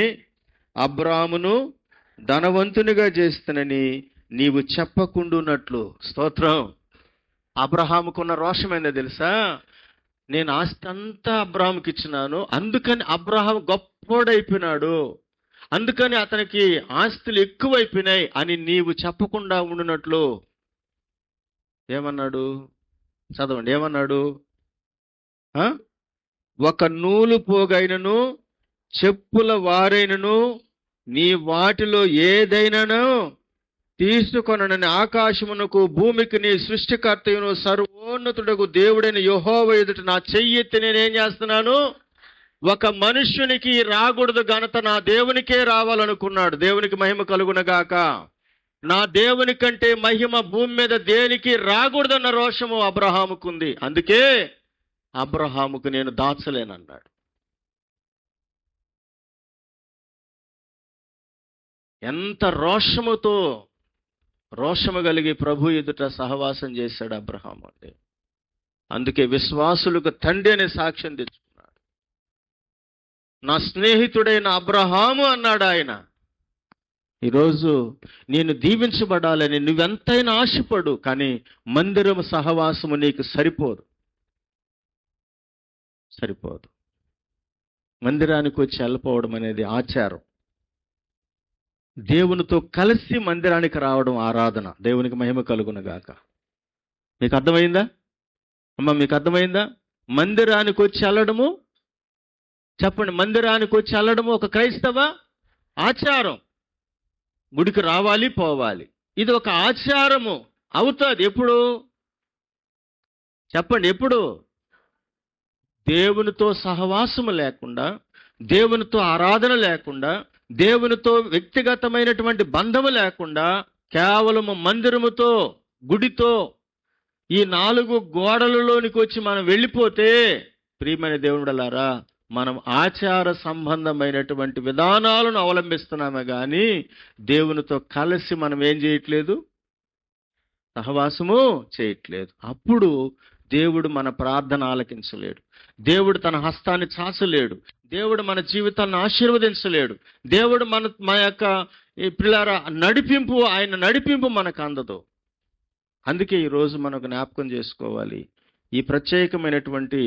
S1: అబ్రామును ధనవంతునిగా చేస్తానని నీవు చెప్పకుండునట్లు. స్తోత్రం. అబ్రహాముకున్న రోషమైందో తెలుసా? నేను ఆస్తి అంతా అబ్రాహాముకి ఇచ్చినాను, అందుకని అబ్రహాము గొప్పోడైపోయినాడు, అందుకని అతనికి ఆస్తులు ఎక్కువైపోయినాయి అని నీవు చెప్పకుండా ఉండునట్లు. ఏమన్నాడు? చదవండి, ఏమన్నాడు? ఒక నూలు పోగైనను చెప్పుల వారైనను నీ వాటిలో ఏదైనాను తీసుకొనని ఆకాశమునకు భూమికి నీ సృష్టికర్తయును సర్వోన్నతుడకు దేవుడైన యెహోవా ఎదుట నా చెయ్యెత్తి నేనేం చేస్తున్నాను? ఒక మనుష్యునికి రాకూడదు ఘనత నా దేవునికే రావాలనుకున్నాడు. దేవునికి మహిమ కలుగునగాక. నా దేవుని కంటే మహిమ భూమి మీద దేనికి రాకూడదన్న రోషము అబ్రహాముకుంది. అందుకే అబ్రహాముకు నేను దాచలేనన్నాడు. ఎంత రోషము కలిగి ప్రభు ఎదుట సహవాసం చేశాడు అబ్రహాము అంటే. అందుకే విశ్వాసులకు తండ్రి అనే సాక్ష్యం తెచ్చుకున్నాడు. నా స్నేహితుడైన అబ్రహాము అన్నాడు ఆయన. ఈరోజు నేను దీవించబడాలని నువ్వెంతైనా ఆశపడు, కానీ మందిరము సహవాసము నీకు సరిపోదు. మందిరానికి వచ్చి వెళ్ళిపోవడం అనేది ఆచారం. దేవునితో కలిసి మందిరానికి రావడం ఆరాధన. దేవునికి మహిమ కలుగునగాక. మీకు అర్థమైందా అమ్మ? మీకు అర్థమైందా? మందిరానికి వచ్చి వెళ్ళడము, చెప్పండి, మందిరానికి వచ్చి వెళ్ళడము ఒక క్రైస్తవ ఆచారం. గుడికి రావాలి, పోవాలి, ఇది ఒక ఆచారము అవుతుంది. ఎప్పుడు? చెప్పండి, ఎప్పుడు? దేవునితో సహవాసము లేకుండా, దేవునితో ఆరాధన లేకుండా, దేవునితో వ్యక్తిగతమైనటువంటి బంధము లేకుండా, కేవలము మందిరముతో, గుడితో, ఈ 4 గోడలలోనికి వచ్చి మనం వెళ్ళిపోతే, ప్రియమైన దేవుడులారా, మనం ఆచార సంబంధమైనటువంటి విధానాలను అవలంబిస్తున్నామే కానీ దేవునితో కలిసి మనం ఏం చేయట్లేదు? సహవాసము చేయట్లేదు. అప్పుడు దేవుడు మన ప్రార్థన ఆలకించలేడు, దేవుడు తన హస్తాన్ని చాచలేడు, దేవుడు మన జీవితాలను ఆశీర్వదించలేడు, దేవుడు మన యొక్క పిల్లల నడిపింపు, ఆయన నడిపింపు మనకు అందదు. అందుకే ఈరోజు మనం జ్ఞాపకం చేసుకోవాలి, ఈ ప్రత్యేకమైనటువంటి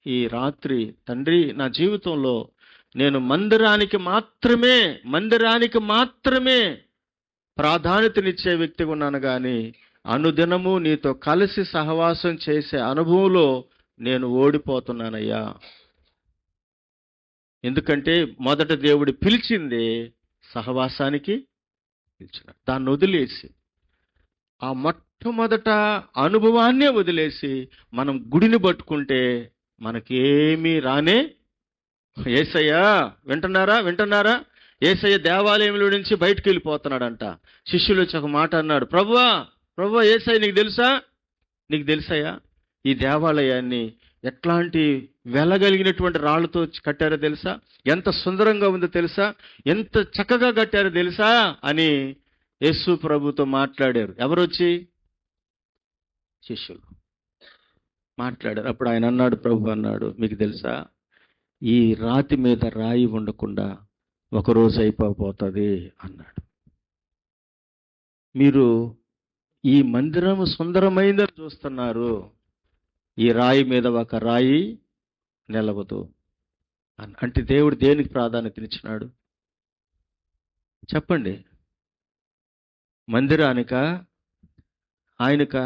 S1: ఈ రాత్రి, తండ్రి నా జీవితంలో నేను మందిరానికి మాత్రమే ప్రాధాన్యతనిచ్చే వ్యక్తిగా ఉన్నాను, కానీ అనుదినము నీతో కలిసి సహవాసం చేసే అనుభవంలో నేను ఓడిపోతున్నానయ్యా. ఎందుకంటే మొదట దేవుడు పిలిచింది సహవాసానికి పిలిచినాడు. దాన్ని వదిలేసి, ఆ మొట్టమొదట అనుభవాన్నే వదిలేసి మనం గుడిని పట్టుకుంటే మనకేమీ రానే. యేసయ్య వింటున్నారా? యేసయ్య దేవాలయంలో నుంచి బయటకు వెళ్ళిపోతున్నాడంట. శిష్యులు వచ్చి ఒక మాట అన్నాడు, ప్రభువా యేసయ్య నీకు తెలుసయ్యా ఈ దేవాలయాన్ని ఎట్లాంటి వెలగలిగినటువంటి రాళ్లతో కట్టారో తెలుసా? ఎంత సుందరంగా ఉందో తెలుసా? ఎంత చక్కగా కట్టారో తెలుసా అని యేసు ప్రభుతో మాట్లాడారు. ఎవరొచ్చి? శిష్యులు మాట్లాడారు. అప్పుడు ఆయన అన్నాడు, ప్రభు అన్నాడు, మీకు తెలుసా ఈ రాతి మీద రాయి ఉండకుండా ఒకరోజు అయిపోతుంది అన్నాడు. మీరు ఈ మందిరం సుందరమైందని చూస్తున్నారు, ఈ రాయి మీద ఒక రాయి నిలవదు అంటే దేవుడు దేనికి ప్రాధాన్యతనిచ్చినాడు చెప్పండి? మందిరానికా, ఆయనకా,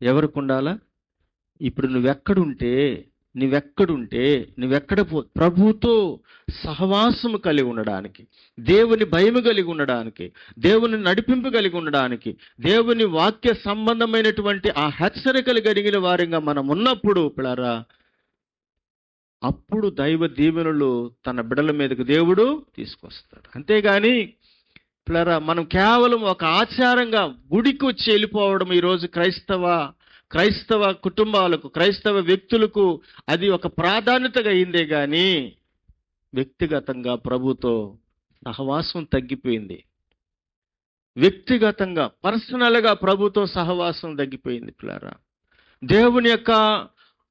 S1: ఎవరికి ఉండాలా? ఇప్పుడు నువ్వెక్కడ ప్రభుతో సహవాసము కలిగి ఉండడానికి, దేవుని భయము కలిగి ఉండడానికి, దేవుని నడిపింపు కలిగి ఉండడానికి, దేవుని వాక్య సంబంధమైనటువంటి ఆ హెచ్చరికలు కలిగిన వారిగా మనం ఉన్నప్పుడు పిల్లరా, అప్పుడు దైవ దీవెనలు తన బిడ్డల మీదకు దేవుడు తీసుకొస్తాడు. అంతేగాని పిల్లరా, మనం కేవలం ఒక ఆచారంగా గుడికి వచ్చి వెళ్ళిపోవడం ఈరోజు క్రైస్తవ కుటుంబాలకు, క్రైస్తవ వ్యక్తులకు అది ఒక ప్రాధాన్యతగా అయిందే కానీ వ్యక్తిగతంగా ప్రభుతో సహవాసం తగ్గిపోయింది. వ్యక్తిగతంగా పర్సనల్గా ప్రభుతో సహవాసం తగ్గిపోయింది పిల్లరా. దేవుని యొక్క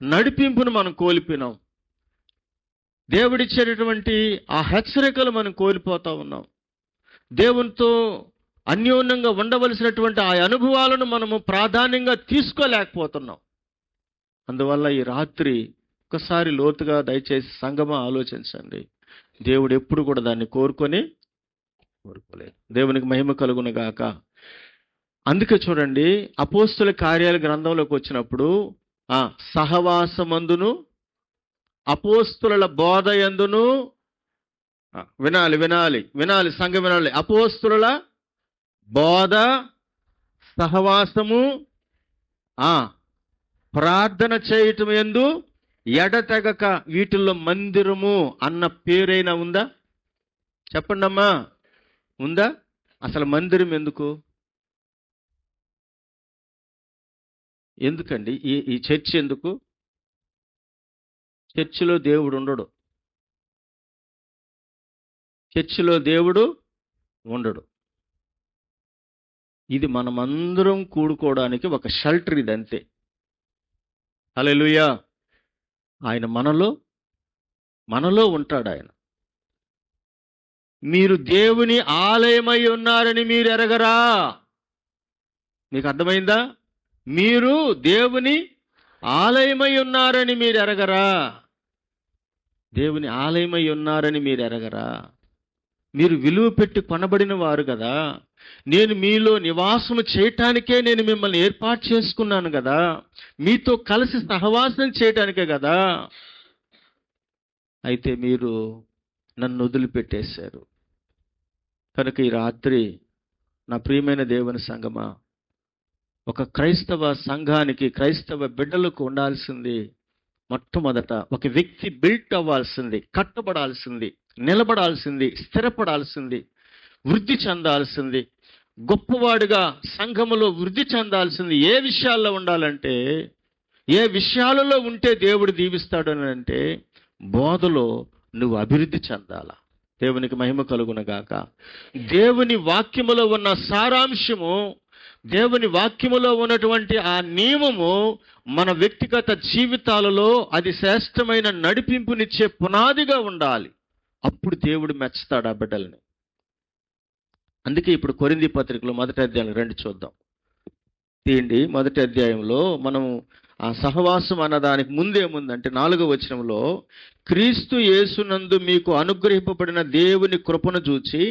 S1: నడిపింపును మనం కోల్పోయినాం. దేవుడిచ్చేటటువంటి ఆ హెచ్చరికలు మనం కోల్పోతా ఉన్నాం. దేవునితో అన్యోన్యంగా ఉండవలసినటువంటి ఆ అనుభవాలను మనము ప్రాధాన్యంగా తీసుకోలేకపోతున్నాం. అందువల్ల ఈ రాత్రి ఒకసారి లోతుగా దయచేసి సంగమా ఆలోచించండి. దేవుడు ఎప్పుడు కూడా దాన్ని కోరుకోలేదు. దేవునికి మహిమ కలుగును గాక. అందుకే చూడండి, అపోస్తుల కార్యాల గ్రంథంలోకి వచ్చినప్పుడు సహవాసమందును అపోస్తుల బోధ యందును, వినాలి సంఘం వినాలి, అపోస్తుల బోధ, సహవాసము, ప్రార్థన చేయటం యందు ఎడతెగక, వీటిల్లో మందిరము అన్న పేరైనా ఉందా? చెప్పండి అమ్మా, ఉందా? అసలు మందిరం ఎందుకండి ఈ చర్చ్ ఎందుకు? చర్చిలో దేవుడు ఉండడు. ఇది మనమందరం కూడుకోవడానికి ఒక షెల్టర్, ఇది అంతే. హల్లెలూయా. ఆయన మనలో ఉంటాడు. ఆయన, మీరు దేవుని ఆలయమై ఉన్నారని మీరు ఎరగరా? మీకు అర్థమైందా? మీరు దేవుని ఆలయమై ఉన్నారని మీరు ఎరగరా? దేవుని ఆలయమై ఉన్నారని మీరు ఎరగరా? మీరు విలువ పెట్టి కొనబడిన వారు కదా. నేను మీలో నివాసము చేయటానికే నేను మిమ్మల్ని ఏర్పాటు చేసుకున్నాను కదా. మీతో కలిసి సహవాసం చేయటానికే కదా. అయితే మీరు నన్ను వదిలిపెట్టేశారు. కనుక ఈ రాత్రి నా ప్రియమైన దేవుని సంగమా, ఒక క్రైస్తవ సంఘానికి, క్రైస్తవ బిడ్డలకు ఉండాల్సింది మొట్టమొదట ఒక వ్యక్తి బిల్ట్ అవ్వాల్సింది, కట్టబడాల్సింది, నిలబడాల్సింది, స్థిరపడాల్సింది, వృద్ధి చెందాల్సింది, గొప్పవాడుగా సంఘములో వృద్ధి చెందాల్సింది. ఏ విషయాల్లో ఉండాలంటే, ఏ విషయాలలో ఉంటే దేవుడు దీవిస్తాడు అని అంటే, బోధలో నువ్వు అభివృద్ధి చెందాలా. దేవునికి మహిమ కలుగునగాక. దేవుని వాక్యములో ఉన్న సారాంశము, దేవుని వాక్యములో ఉన్నటువంటి ఆ నియమము మన వ్యక్తిగత జీవితాలలో అది శ్రేష్టమైన నడిపింపునిచ్చే పునాదిగా ఉండాలి. అప్పుడు దేవుడు మెచ్చుతాడు ఆ బిడ్డల్ని. అందుకే ఇప్పుడు కొరింథీ పత్రికలో 1వ అధ్యాయం 2 చూద్దాం. తీయండి. మొదటి అధ్యాయంలో మనం ఆ సహవాసం అన్న దానికి ముందేముందంటే 4వ వచనంలో, క్రీస్తు యేసునందు మీకు అనుగ్రహింపబడిన దేవుని కృపను చూచి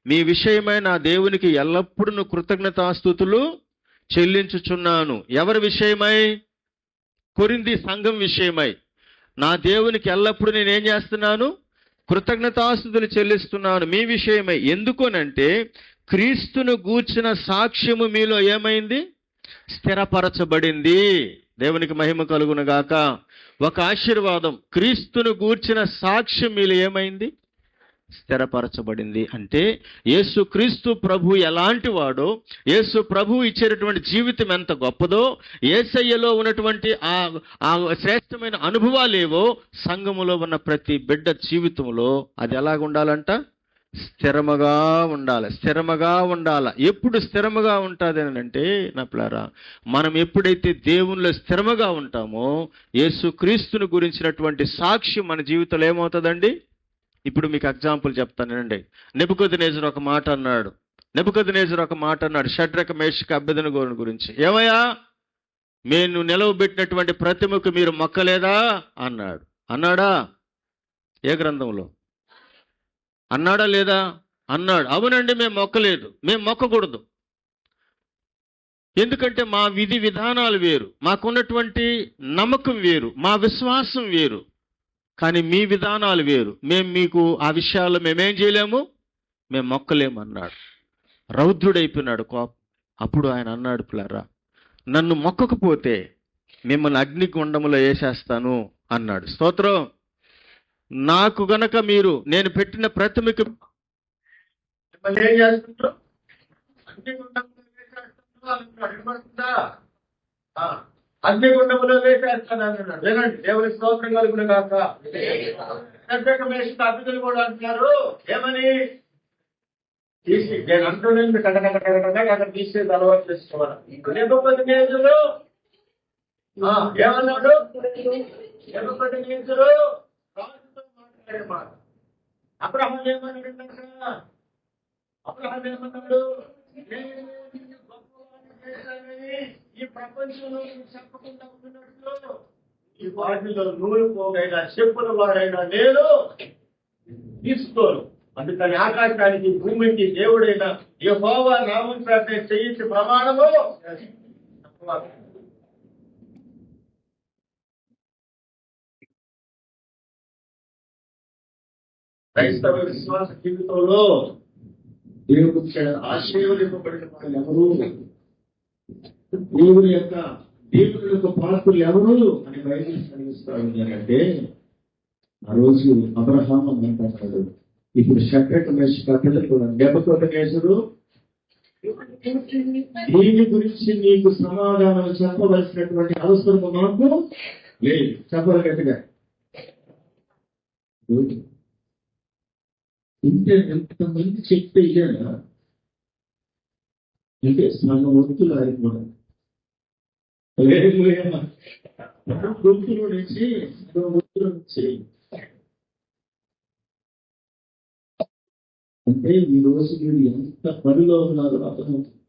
S1: మీ విషయమై నా దేవునికి ఎల్లప్పుడూ కృతజ్ఞతాస్తుతులు చెల్లించుచున్నాను. ఎవరి విషయమై? కొరింథీ సంఘం విషయమై నా దేవునికి ఎల్లప్పుడూ నేనేం చేస్తున్నాను? కృతజ్ఞతాస్తుతులు చెల్లిస్తున్నాను మీ విషయమై. ఎందుకోనంటే క్రీస్తును గూర్చిన సాక్ష్యము మీలో ఏమైంది? స్థిరపరచబడింది. దేవునికి మహిమ కలుగును గాక. ఒక ఆశీర్వాదం, క్రీస్తును గూర్చిన సాక్ష్యం మీలో ఏమైంది? స్థిరపరచబడింది. అంటే యేసు క్రీస్తు ప్రభు ఎలాంటి వాడో, యేసు ప్రభు ఇచ్చేటటువంటి జీవితం ఎంత గొప్పదో, యేసయ్యలో ఉన్నటువంటి ఆ శ్రేష్టమైన అనుభవాలేవో సంఘములో ఉన్న ప్రతి బిడ్డ జీవితంలో అది ఎలాగ ఉండాలంట? స్థిరముగా ఉండాలి. స్థిరముగా ఉండాలి. ఎప్పుడు స్థిరముగా ఉంటుంది అని అంటే నా పిల్లారా, మనం ఎప్పుడైతే దేవునిలో స్థిరముగా ఉంటామో యేసు క్రీస్తుని గురించినటువంటి సాక్ష్యం మన జీవితంలో ఏమవుతుందండి? ఇప్పుడు మీకు ఎగ్జాంపుల్ చెప్తానండి. నెబుకద్నెజరు ఒక మాట అన్నాడు. షడ్రక మేషక అబేద్నెగోను గురించి. ఏమయ్యా, నేను నిలవబెట్టినటువంటి ప్రతిమకు మీరు మొక్కలేదా అన్నాడు. అన్నాడా? ఏ గ్రంథంలో అన్నాడా లేదా? అన్నాడు. అవునండి, మేము మొక్కలేదు, మేము మొక్కకూడదు. ఎందుకంటే మా విధి విధానాలు వేరు, మాకున్నటువంటి నమ్మకం వేరు, మా విశ్వాసం వేరు. కానీ మీ విధానాలు వేరు. మేము మీకు ఆ విషయాల్లో మేమేం చేయలేము, మేము మొక్కలేము అన్నాడు. రౌద్రుడైపోయినాడు కోపం. అప్పుడు ఆయన అన్నాడు, పిల్లరా, నన్ను మొక్కకపోతే మిమ్మల్ని అగ్నిగుండములో వేసేస్తాను అన్నాడు. స్తోత్రం. నాకు గనక మీరు నేను పెట్టిన ప్రతిమకి మిమ్మల్ని ఏం చేస్తుంటారు? అగ్నిగుండంలో వేసేస్తాను. అగ్నిగుండములో వేసేస్తాను అన్నాడు. వినండి, దేవుని స్తోత్రం కలుగును గాక. అతిథులు కూడా అంటున్నారు ఏమని? తీసి నేను అంటున్నాను అక్కడ తీసేది అలవాటు చేసుకోవాలి. నెబుకద్నెజరు ఏమన్నాడు? నెబుకద్నెజరు రాజుతో మాట్లాడే మాట. అబ్రహాం ఏమన్నాడు? అబ్రహాం ఏమన్నాడు? ఈ ప్రపంచంలో చెప్పకుండా ఉన్నట్లు ఈ వాటిలో నూలు పోగైనా చెప్పుల వారైనా నేను తీసుకోను. అందుకని ఆకాశానికి భూమికి దేవుడైన యెహోవా నామం పేరట చేయించి ప్రమాణము. క్రైస్తవ విశ్వాస జీవితంలో దేవుడు ఆశీర్వదింపబడిన వాళ్ళు ఎవరు? దేవుని యొక్క పాత్రలు ఎవరు అని బైబిల్ చదివిస్తాడు అంటే ఆ రోజు అబ్రహాము అంటాడు. ఇప్పుడు షడ్రక మేషక అబేద్నెగో నెబుకద్నెజరు దీని గురించి నీకు సమాధానం చెప్పవలసినటువంటి అవసరం మాకు లేదు. చెప్పాలి గట్టిగా. ఎంతమంది చెప్తే ఇయ్యాలా అంటే మన వృత్తులు ఆగిపోవడం వృత్తులు నుంచి వృత్తుల నుంచి అంటే ఈ రోజు మీరు ఎంత పనిలో ఉన్నారో అర్థమవుతుంది.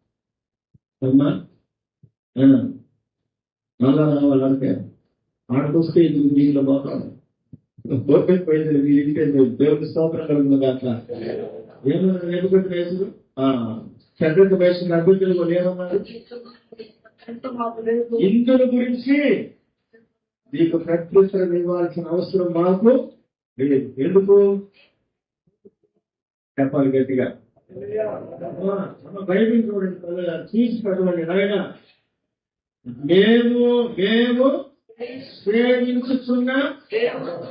S1: అమ్మా అలా రావాలంటే ఆడకొస్తే ఇది నీళ్ళ పోతాడు పోయింది మీ ఇంటే దేవుడి స్తోత్రం కలుగుతుంది కాక. ఏమన్నా నెబుకద్నెజరు షడ్రక మేషక అబేద్నెగో ఏమన్నారు? ఇందుల గురించి నీకు ప్రత్యుత్తరం ఇవ్వాల్సిన అవసరం మాకు లేదు. ఎందుకు? చెప్పాలి గట్టిగా. బైబిల్ చూడండి, చూసి చదవండి. నాయన మేము సేవించుచున్న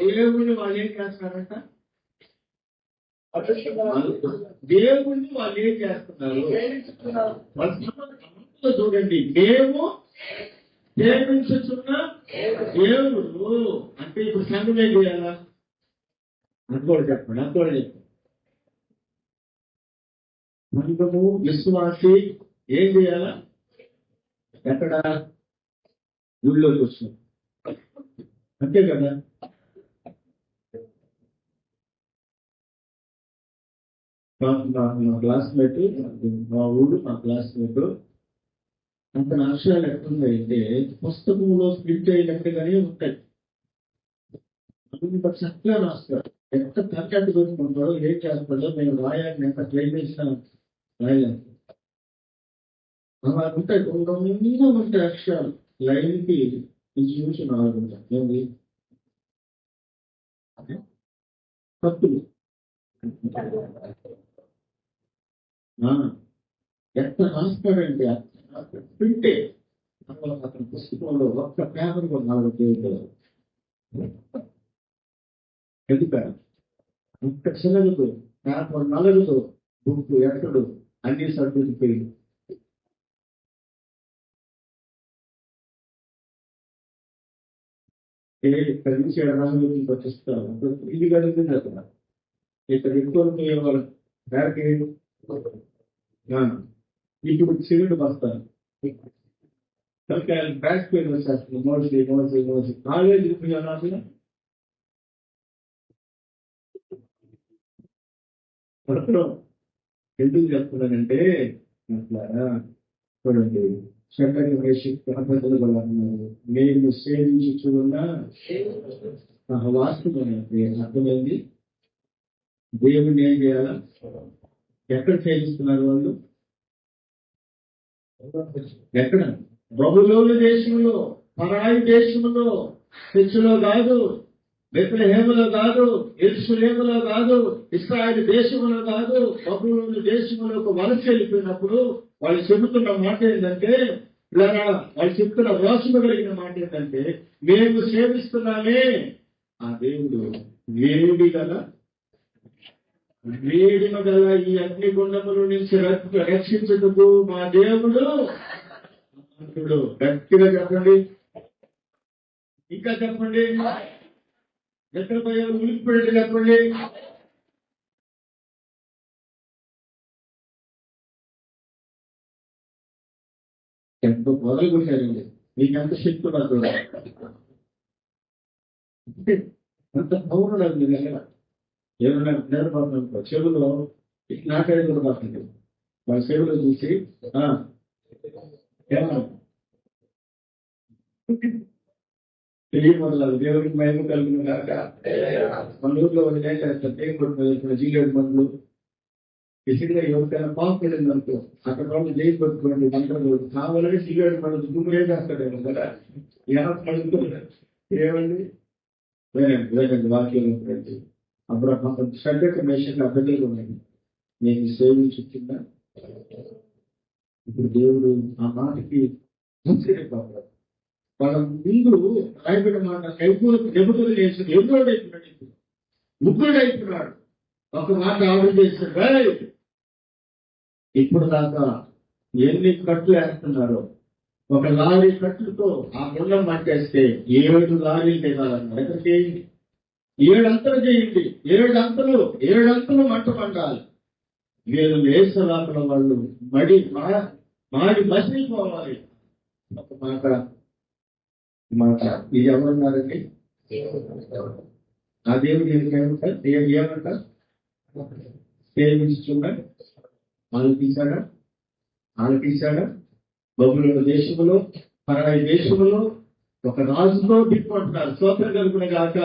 S1: దేవుని వాళ్ళు ఏం చేస్తున్నారంట? దేవుణ్ణి వాళ్ళు ఏం చేస్తున్నారు? చూడండి, మేము సేవించుచున్న దేవుడు అంటే ఇప్పుడు సంఘం ఏం చేయాలా? అనుకోడు చెప్పండి. సంఘము విశ్వాసి ఏం చేయాలా? ఎక్కడ? ఊళ్ళోకి వస్తుంది అంతే కదా. మా క్లాస్మేట్, మా ఊరు మా క్లాస్మేట్
S2: అంత అక్షరాలు ఎట్లున్నాయంటే పుస్తకంలో ప్రింట్ అయినట్టుగానే ఉంటాయి. అంత చక్కగా రాస్తారు. ఎంత కంటెంట్ పెట్టుకుంటారో ఏం చేస్తాడో నేను రాయాలని ఎంత ట్రై చేసినా రాయలేను. అలా ఉంటాయి, దూరంగా ఉంటాయి అక్షరాలు. లైన్కి ఇంచుమించు 4 ఉంటాయి. ఏంటి తప్పులు ఎంత రాస్తాడంటే ప్రింటే. అతని పుస్తకంలో ఒక్క పేపర్ కూడా 4 పేజీలు. ఎందుకంటే అంత చిన్నదితో పేపర్ నలుగుతో బుక్ ఎక్కడు అన్ని సబ్జెక్టు పేరు. ఇక్కడ నుంచి ఎడరాజుకి వచ్చేస్తారు. ఇది కడుగుతుంది అక్కడ. ఇక్కడ ఎక్కువ పోయేవాళ్ళు ఇప్పుడు సిమెంట్ వస్తారు. బ్యాక్ పెయిన్ వచ్చేస్తుంది. మోసి కాలేజీ పడతాం. ఎందుకు చెప్తున్నానంటే అట్లా చూడండి, షడ్డకి వేసి పద్ధతులు అన్నారు. మేము సేవించి చూడన్నా వాస్తవమైనది అర్థమైంది. దేవుడిని ఏం చేయాలా? ఎక్కడ సేవిస్తున్నారు వాళ్ళు? ఎక్కడ? బబులోను దేశంలో, పరాయి దేశంలో, చర్చిలో కాదు, బెత్లెహేములో కాదు, యెరూషలేములో కాదు, ఇశ్రాయేలు దేశంలో కాదు, బబులోను దేశంలోకి వలస వెళ్ళిపోయినప్పుడు వాళ్ళు చెబుతున్న మాట ఏంటంటే, వాళ్ళు చెప్తున్న రోషము కలిగిన మాట ఏంటంటే, మేము సేవిస్తున్నామే ఆ దేవుడు వేడిమ గల ఈ అగ్నిగుండముల నుంచి రక్షించుటకు మా దేవుడు గట్టిగా చెప్పండి, ఇంకా చెప్పండి, ఎక్కడ పోయారు ఉలిపిపెట్టి చెప్పండి. ఎంత మొదలు కొట్టారండి, మీకెంత శక్తి నాకు అంత పౌరుడు అండి. ఏమన్నా నిద్రపోతున్నా చెవులో నాటేది కూడా పోతుంది. వాళ్ళ చెవులో చూసి తెలియమన్నారు. దేవుడికి మహిమ కలిగిన కాక మన ఊర్లో ఏం చేస్తారు, ఏం కొడుతున్నారు జీలేడు మందులు విసిరిగా ఎవరికైనా పాము పడింది అనుకో, అక్కడ వాళ్ళు జైలు పట్టుకోండి మంటలు కావాలని జీలేడు మందులు దుమ్ములే చేస్తాడేమో కదా. ఏమండి వేరండి వాక్యం అప్పుడు షడ్డక మేషకు అడ్డలు ఉన్నాయి. నేను సేవించుతున్నా. ఇప్పుడు దేవుడు ఆ మాటకి ఆశ్చర్యపడ్డాడు. వాళ్ళ ముందు రాయబడిన మాట కైపూలకు దెబ్బతులు చేసి ఎదురుడైపోయినాడు, ఇప్పుడు ముగ్గురుడైపోయినాడు. ఒక మాట ఆర్డర్ చేశాడు. ఇప్పుడు దాకా ఎన్ని కట్లు వేస్తున్నారో, ఒక లారీ కట్లుతో ఆ గుండం పట్టేస్తే 7 లారీలు దిగాలన్నారు. ఎక్కడికి? 7 అంతలు చేయండి, 7 అంతలు మంట పండాలి. వీళ్ళు వేసలాపల వాళ్ళు మాడి మసిలిపోవాలి. ఒక మాట ఇది ఎవరున్నారండి? ఆ దేవుడు ఏమంటారు? సేవించున్నాడు, ఆలకించాడా బబులోను దేశంలో, పరాయి దేశంలో ఒక రాజుతో దిక్కుంటున్నారు. స్తోత్రం కలుగును గాక.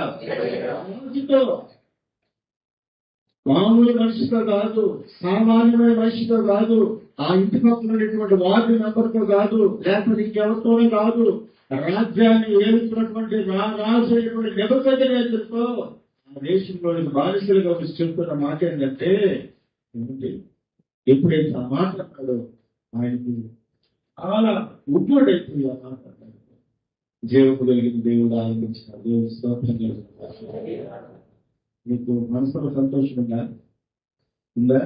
S2: రాజుతో, మామూలు మనిషితో కాదు, సామాన్యమైన మనిషితో కాదు, ఆ ఇంటి పక్కన ఉన్నటువంటి వార్డు మెంబర్తో కాదు, లేకపోతే ఇంకెవరితోనే కాదు, రాజ్యాన్ని ఏలుతున్నటువంటి రాజు అయినటువంటి నెబుకద్నెజరుతో ఆ దేశంలోని బానిసలుగా చెప్తున్న మాట ఏంటంటే, ఎప్పుడైతే ఆ మాట్లాడతాడో ఆయనకి చాలా ఉగ్గుడైపోయి ఆ మాట్లాడతాడు. జీవపు కలిగిన దేవుడు ఆలోచించిన దేవుడు స్తోత్రం. మీకు మనసులో సంతోషం ఉందా?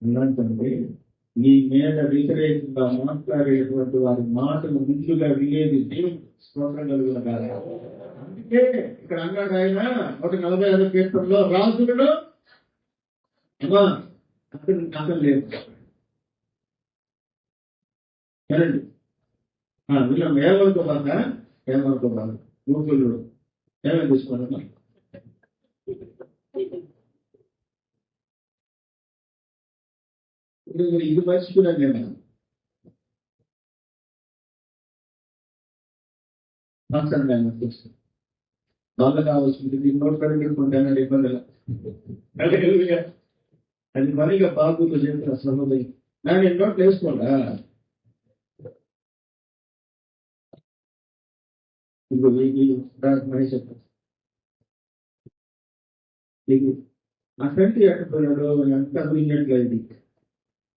S2: ఉందంటే నీ మీద వ్యతిరేకంగా మాట్లాడేటువంటి వారి మాటలు ముందుగా వినేది దేవుడు. స్తోత్రం కలుగున కాదు. అందుకే ఇక్కడ అన్నాడు ఆయన 145 కీర్తనలో, రాజులను అతను లేదు. సరేండి, వీళ్ళం ఏమనుకోబాగా ఊపిళ్ళు ఏమేమి తీసుకోవాలన్నా ఇది మర్చిపోయినా నేను కాన్సర్న్ అనిపిస్తుంది. వాళ్ళు కావాల్సింది నోట్ పెరుగుతుంటానని ఇబ్బందులు. అది మరిగా బాబుతో చెప్పిన సహోదరి నేను నోట్లు వేసుకోండా ఇప్పుడు మనీ చెప్పాను నీకు ఆ ఫ్రెండ్ ఎక్కడిపోయాడు ఎంత అభినట్లేదు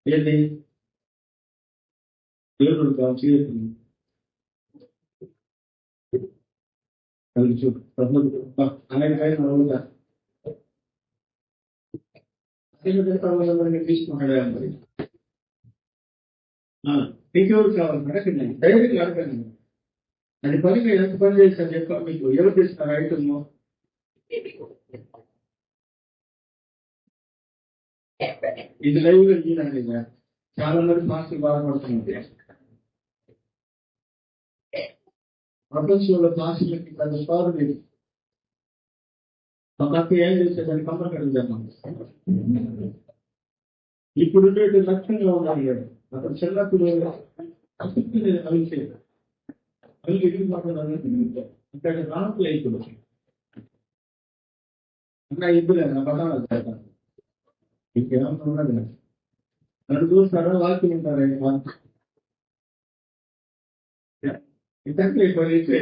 S2: ఏంటి దేవుడు కావచ్చు తీసుకున్నాడు మరి నీకెవరు కావాలి ధైర్యంగా అడగండి. అది పనిగా ఎంత పని చేస్తాను చెప్ప మీకు ఎవరు చేస్తున్నారు ఐటమ్ ఇది లైవ్ గా ఇయ్యండి. చాలా మంది మాస్టర్ బాధపడుతున్నారు. ప్రపంచంలో మాస్టర్లకి పెద్ద స్టార్ లేదు. ఒక అక్క ఏం చేసేదాన్ని కమ్మలు కడుగుదామా ఇప్పుడు లక్ష్యంగా ఉండాలి. అతను చిన్నప్పుడు అంటే రానులు ఇప్పుడు అన్న ఇద్దరు పదాలు చేస్తాను ఇంకేమన్నది నన్ను చూస్తారా వాక్యం ఉంటారా ఇదే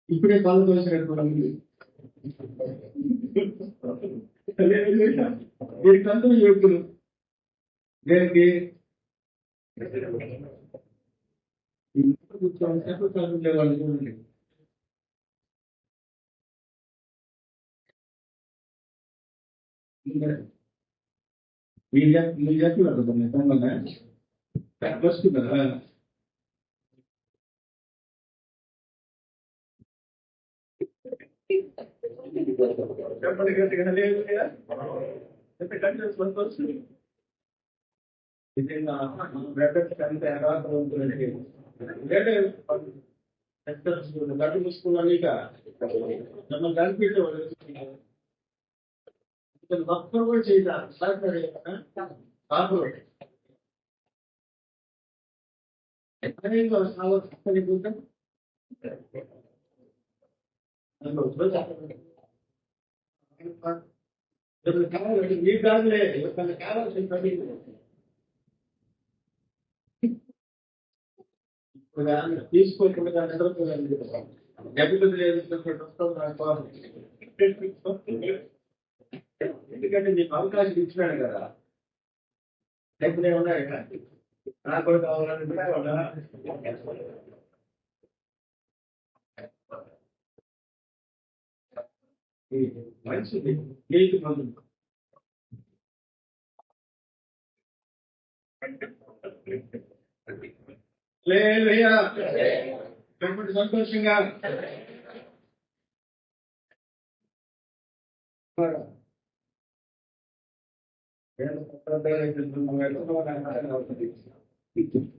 S2: ఇప్పుడే కాలు తోసినటువంటి వీరికందరూ యోగ్యులు. దేనికి కూర్చొని ఉండేవాళ్ళు చూడండి. మీరు చెప్పలేదు తొందరగా వస్తుందా చెప్పండి గట్టిగా లేదు గడ్డు మూసుకున్నాను ఇక నన్ను కనిపించేవాడు ఒక్కరు కూడా చేయాలి మీకు కాదులే కావాల్సిన తీసుకోకుండా డబ్బులు లేదు ఎందుకంటే మీకు అవకాశం ఇచ్చినాడు కదా. డబ్బులు ఏమన్నాయి నాకు కూడా కావాలని మంచిది మీకు మందు లేదయ్యా సంతోషంగా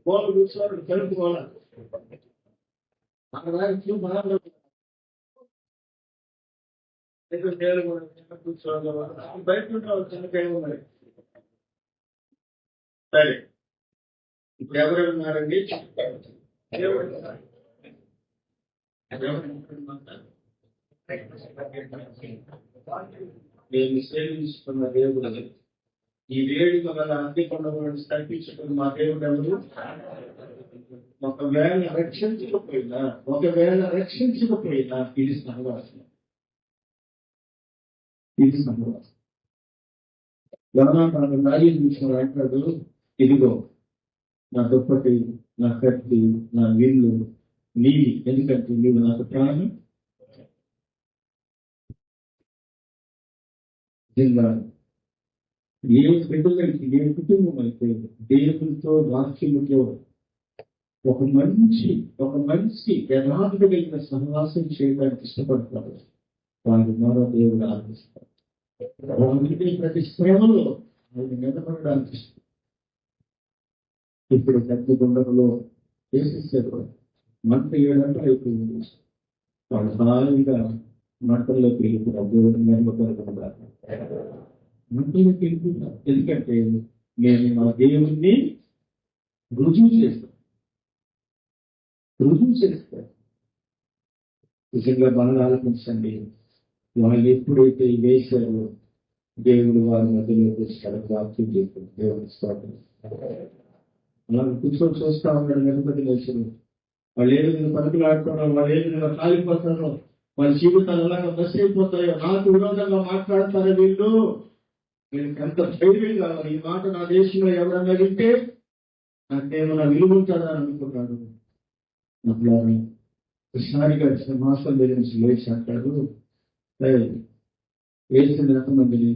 S2: పోలు కూర్చోవాలి కలుపుకోవాలి కూర్చోవాలి బయట ఉంటారు. సరే ఇప్పుడు ఎవరున్నారండి నేను సేవిస్తున్న దేవుడు ఈ వేడుక వల్ల అందికొండ తప్పించుకుని మా దేవుడు ఎవరు ఒకవేళ రక్షించకపోయినా ఇది సహవాసం. రాజు చూసిన అంటాడు ఇదిగో నా దుప్పటి నా కత్తి నా విల్లు నీవి ఎందుకంటే నీవు నాకు ప్రాణం. ఏ బిడ్డలకి ఏ కుటుంబం అయితే దేవునితో వాక్యముతో ఒక మనిషి యథార్థత కలిగిన సహవాసం చేయడానికి ఇష్టపడతారు వారి మరో దేవుడు ఆలోచిస్తారు. ప్రతి శ్రమలో ఆయన నిలబడడానికి ఇప్పుడు పెద్ద గుండెలో చేసేసారు. మంట 7 గంటలు అయిపోయింది. వాళ్ళు హాయిగా మంటల్లోకి వెళ్ళిపోతారు. దేవుడిని నిలబడుతున్నారు. మంటలోకి వెళ్ళిపోతారు. ఎందుకంటే నేను మా దేవుణ్ణి రుజువు చేస్తారు. నిజంగా బాగా ఆలోచించండి. వాళ్ళు ఎప్పుడైతే వేశారో దేవుడు వారి మధ్యలోకి వచ్చాడు, వాక్యం చెప్పాడు. దేవుడి స్తోత్రం. అలా కూర్చొని చూస్తా ఉన్నాడు గణపతి వేశారు. వాళ్ళు ఏ విధంగా పనులు ఆడుతున్నారో, వాళ్ళు ఏ విధంగా కాలిపోతారో, వాళ్ళ జీవితాలు ఎలాగ బస్ అయిపోతాయో, నాకు విరోధంగా మాట్లాడతారో వీళ్ళు. నేను ఎంత ధైర్యం కావాలి. ఈ మాట నా దేశంలో ఎవరన్నా వింటే నాకేమైనా విలువ ఉంటుందా అని అనుకున్నాడు. అట్లా ఒకసారిగా మాసం దగ్గర నుంచి లేచి అంటాడు, వేసింది ఎంతమందిని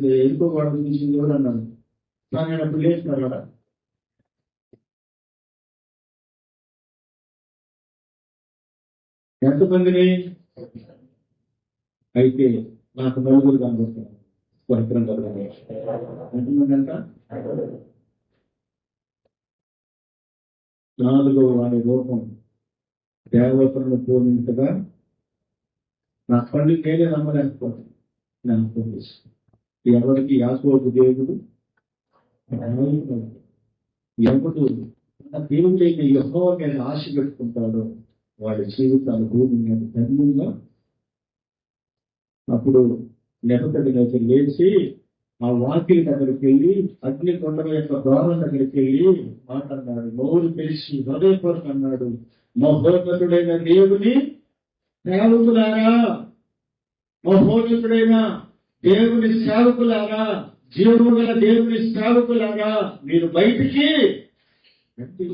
S2: వెళ్ళిపోవడం గురించి కూడా అన్నాను. కానీ నేను అప్పుడు లేచినాడు అక్కడ. ఎంతమందిని అయితే నాకు నలుగురు కనబడుతున్నారు. ఎంతమంది అంట? 4వ వాడి రూపం దేవతలను పూర్ణింతగా నా కళ్ళు నేనే నమ్మలేకపోతాను. ఎవరికి యాకోబు దేవుడు ఎవరు దేవుడు అయిన యెహోవా మీద ఆశ పెట్టుకుంటాడో వాడి జీవితాలు భూమి మీద ధన్యంగా. అప్పుడు నెబుకద్నెజరు లేచి ఆ వాకిలి దగ్గరికి వెళ్ళి, అగ్ని కొండల యొక్క ద్వారం దగ్గరికి వెళ్ళి మాట్లాడినాడు. నోరు తెరిచి హృదయపూర్వక అన్నాడు, మహోన్నతుడైన దేవుని సేవకులారా, మహోన్నతుడైన దేవుని సేవకులారా, జీవము గల దేవుని సేవకులారా, మీరు బయటికి రండి.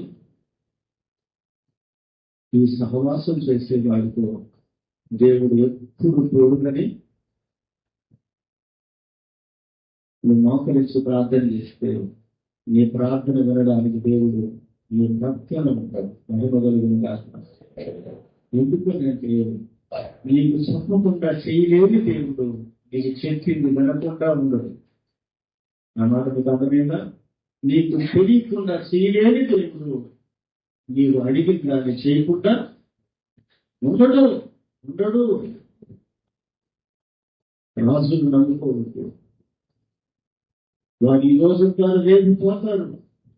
S2: ఈ సహవాసం చేసే వారితో దేవుడు ఎప్పుడు తోడునని నువ్వు మోకరించి ప్రార్థన చేస్తే నీ ప్రార్థన వినడానికి దేవుడు నీ పక్కన ఉంటాడు. మహిమగలిగిన కాదు. ఎందుకంటే నీకు చెప్పకుండా చేయలేని దేవుడు నీకు చెప్పింది వినకుండా ఉండడు. నా మాట మీకు అర్థమైందా? నీకు తెలియకుండా చేయలేని దేవుడు నీవు అడిగిన దాన్ని చేయకుండా ఉండడు. రాజును నమ్ముకోవద్దు. వాడు ఈ రోజు ఉంటారు, రేపు పోతారు.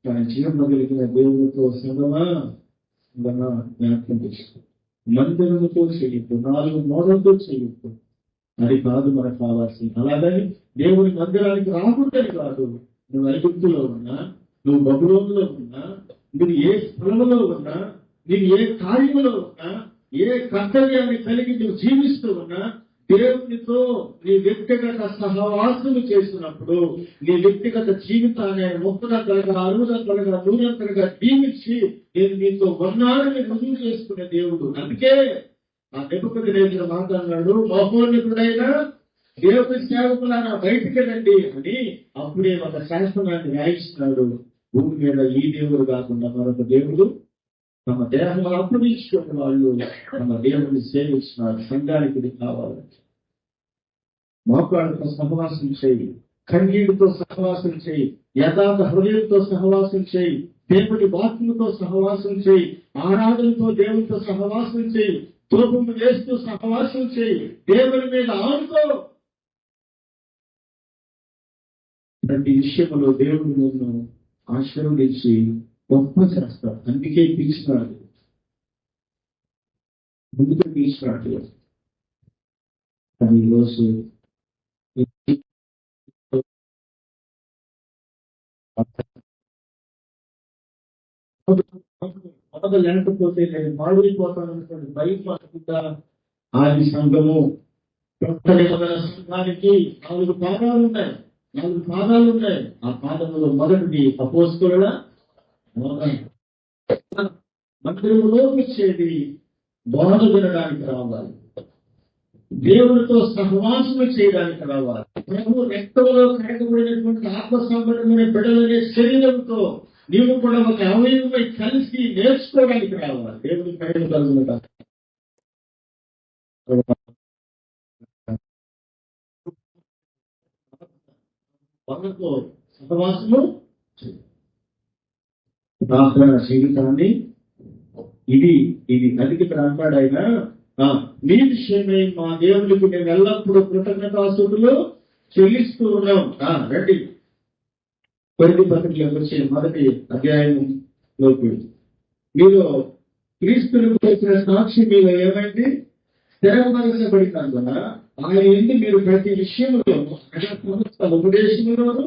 S2: కానీ జీవమగలిగిన దేవుడితో సంగమా జ్ఞాపకం చేసుకో. మందిరముతో చేయొద్దు, 4 మూలలతో చేయొద్దు. అది కాదు మనకు కావాల్సింది. అలాగని దేవుని మందిరానికి రాకుండా కాదు. నువ్వు ఐగుప్తులో ఉన్నా, నువ్వు బబులోనులో ఉన్నా, నువ్వు ఏ స్థలంలో ఉన్నా, నీవు ఏ కార్యములో ఉన్నా, ఏ కర్తవ్యాన్ని కలిగి నువ్వు జీవిస్తూ ఉన్నా, దేవునితో నీ వ్యక్తిగత సహవాసము చేస్తున్నప్పుడు నీ వ్యక్తిగత జీవితాన్ని 30గా 60గా 100గా దీవించి నేను నీతో ఉన్నానని రుజువు చేసుకునే దేవుడు. అందుకే ఆ నెబుకద్నెజరు మాట్లాడినాడు, మహోన్నతుడైన దేవుని సేవకులారా బయటికి రండి అని. అప్పుడే ఒక శాసనాన్ని రాయిస్తున్నాడు. భూమి మీద ఈ దేవుడు కాకుండా మరొక దేవుడు తమ దేహంలో అప్పగించుకున్న వాళ్ళు తమ దేవుడిని సేవిస్తున్నారు. సంఘానికి ఇది కావాలి. మోకాళ్ళతో సహవాసం చేయి, కన్నీటితో సహవాసం చేయి, యథార్థ హృదయంతో సహవాసం చేయి, దేవుడి వాక్యంతో సహవాసం చేయి, ఆరాధనతో దేవునితో సహవాసం చేయి, ధూపము వేస్తూ సహవాసం చేయి, దేవుని మీద ఆనుకో. ప్రతి విషయంలో దేవుడు నిన్ను ఆశీర్వదించి గొప్ప చేస్తాడు. అందుకే పిలిచినాడు, ముందుకు పిలిచినాడు. కానీ ఈరోజు మొదలు లేకపోతే నేను మాడిపోతాను అనుకోండి, భయపడకుండా ఆది సంఘము సంఘానికి 4 పాదాలు ఉన్నాయి. 4 పాదాలు ఉన్నాయి. ఆ పాదములో మొదటిది అపోస్తలుల మందిరములోకి వచ్చేది బోధ వినడానికి రావాలి, దేవుడితో సహవాసము చేయడానికి రావాలి. ప్రభు రక్తంలో కడగబడినటువంటి ఆత్మ సంబంధమైన బిడ్డలనే శరీరంతో నీవు కూడా ఒక అవయవమై కలిసి నేర్చుకోవడానికి రావాలి. దేవుడి ప్రజలు కలుగుతారు. వాళ్ళతో సహవాసము ప్రార్థన జీవితాన్ని ఇది అందుకే ఇక్కడ అంటాడైనా మీ విషయమై మా దేవునికి మేము ఎల్లప్పుడూ కృతజ్ఞతాస్తుతులు చెల్లిస్తూ ఉన్నాం. రండి కొరింథీ పత్రికలోకి వచ్చి మొదటి అధ్యాయంలోకి మీరు క్రీస్తుని గురించిన సాక్షి మీలో ఏమైంది స్థిరపరచబడినందున ఆయన ఎందుకు మీరు ప్రతి విషయంలో సమస్త ఉపదేశంలోనూ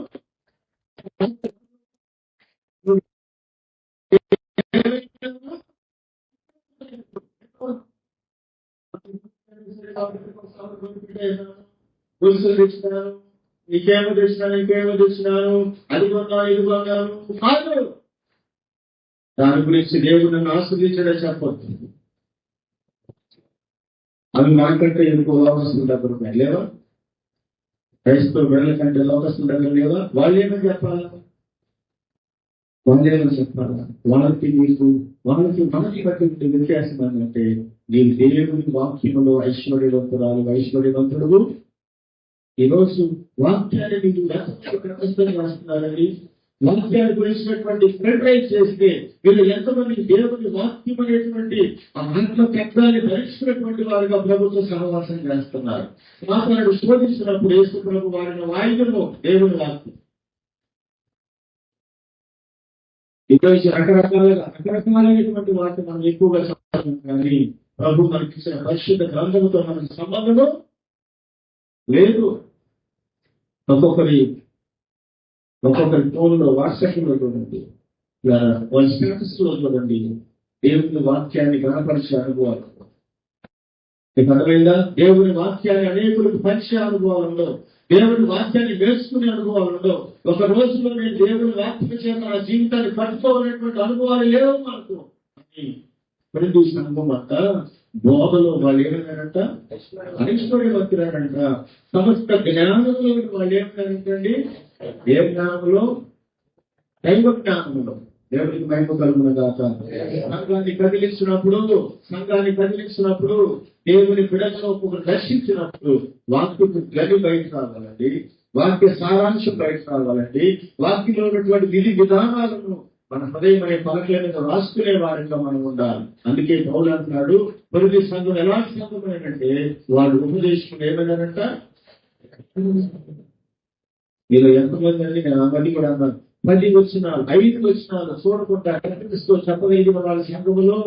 S2: పురుషులు తెచ్చినాను, నీకేమో తెచ్చినాను, అది కొన్నాను ఇది కొన్నాను కాదు. దాని గురించి దేవుడు నన్ను ఆస్వాదించడే చెప్పొద్దు. అవి నాకంటే ఎందుకు లోకస్తుల దగ్గర ఉన్నాయి లేవా? క్రైస్తవ బిడ్డల కంటే లోకస్తుల దగ్గర లేవా? వాళ్ళు ఏమని చెప్పాలా? వాళ్ళేమని చెప్పాలా? వాళ్ళకి మనకి బట్టి వ్యత్యాసం ఏంటంటే నీవు దేవుని వాక్యములో ఐశ్వర్యవంతుడు. ఈరోజు వాక్యాన్ని నీకు రాస్తున్నారండి. వాక్యాన్ని గురించినటువంటి స్ప్రెడ్ రైట్ చేస్తే వీళ్ళు ఎంతమంది దేవుని వాక్యం అనేటువంటి ఆత్మ తత్వాన్ని ధరించినటువంటి వారుగా ప్రభుత్వ సహవాసం చేస్తున్నారు. మాట్లాడు శోధిస్తున్నప్పుడు యేసు ప్రభు వారిని వాయిదము దేవుని వాక్యం. ఈరోజు రకరకాలైనటువంటి వాటి మనం ఎక్కువగా సంపాదన, కానీ ప్రభు మనకి ఇచ్చిన పరిశుద్ధ గ్రంథంతో మనకి సంబంధము లేదు. ఒక్కొక్కరి ఫోన్లో వాట్సాప్లో చూడండి, వాళ్ళ స్టేటస్ లో చూడండి దేవుని వాక్యాన్ని గణపరిచే అనుభవాలు. మీకు అర్థమైందా? దేవుని వాక్యాన్ని అనేకులకు పరిచయ అనుభవాలలో, దేవుని వాక్యాన్ని వేసుకునే అనుభవాలలో, ఒక రోజులో నేను దేవుని వాక్యం చేత నా జీవితాన్ని కట్టుకోవాలనేటువంటి అనుభవాలు లేవు మనకు. ప్రతి సంఘం అంతా బోధలో వాళ్ళు ఏమన్నారంట? ఐశ్వర్యవంతురారంట. సమస్త జ్ఞానంలో వాళ్ళు ఏమన్నారంటండి? ఏ జ్ఞానంలో? దైవ జ్ఞానంలో. దేవుడికి మహిమ కలుగును గాక. సంఘాన్ని కదిలించినప్పుడు దేవుని బిడ్డలను ఒక్కొక్కరు దర్శించినప్పుడు వాక్యకు గది బయట రావాలండి, వాక్య సారాంశం బయట రావాలండి. వాక్యంలో ఉన్నటువంటి విధి విధానాలను మన హృదయం అనే పలకల మీద రాసుకునే వారిగా మనం ఉండాలి. అందుకే పౌలు అంటున్నాడు, ప్రతి సంఘం ఎలాంటి సంఘం ఏంటంటే వాళ్ళు ఉపదేశం ఏమైనారంట? మీరు ఎంతమంది అండి? నేను అవన్నీ కూడా అన్నాను. 10 వచనాలు 5 వచనాలు చూడకుండా కనిపిస్తూ చెప్పగలిగిన వాళ్ళ సంఘములో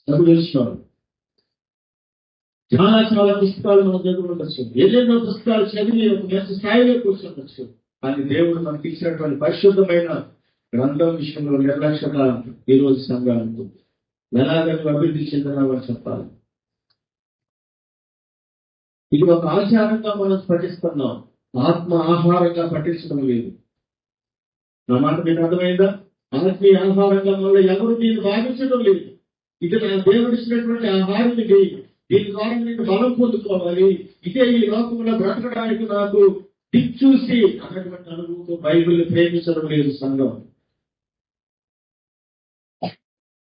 S2: చదివిస్తున్నారు. చాలా పుస్తకాలు మన దగ్గర ఉండొచ్చు, ఏదైనా పుస్తకాలు చదివి ఒక మంచి స్థాయిలో కూర్చోవచ్చు. కానీ దేవుడు మనకి ఇచ్చినటువంటి పరిశుద్ధమైన గ్రంథం విషయంలో నిర్లక్ష్యత ఈరోజు సంఘాలకు ఎలాగ అభివృద్ధి చెందినామని చెప్పాలి. ఇది ఒక ఆచారంగా మనం పఠిస్తున్నాం, ఆత్మ ఆహారంగా పఠించడం లేదు. నా మాట మీకు అర్థమైందా? ఆత్మీయ ఆహారంగా వల్ల ఎవరు దీన్ని భావించడం లేదు. ఇది నా దేవుడు ఇచ్చినటువంటి ఆహారం, దీని ద్వారా నేను బలం పొందుకోవాలి, ఇదే ఈ లోకంలో బ్రతకడానికి నాకు చూసి అన్నటువంటి అనుభవంతో బైబిల్ ప్రేమించడం లేదు సంఘం.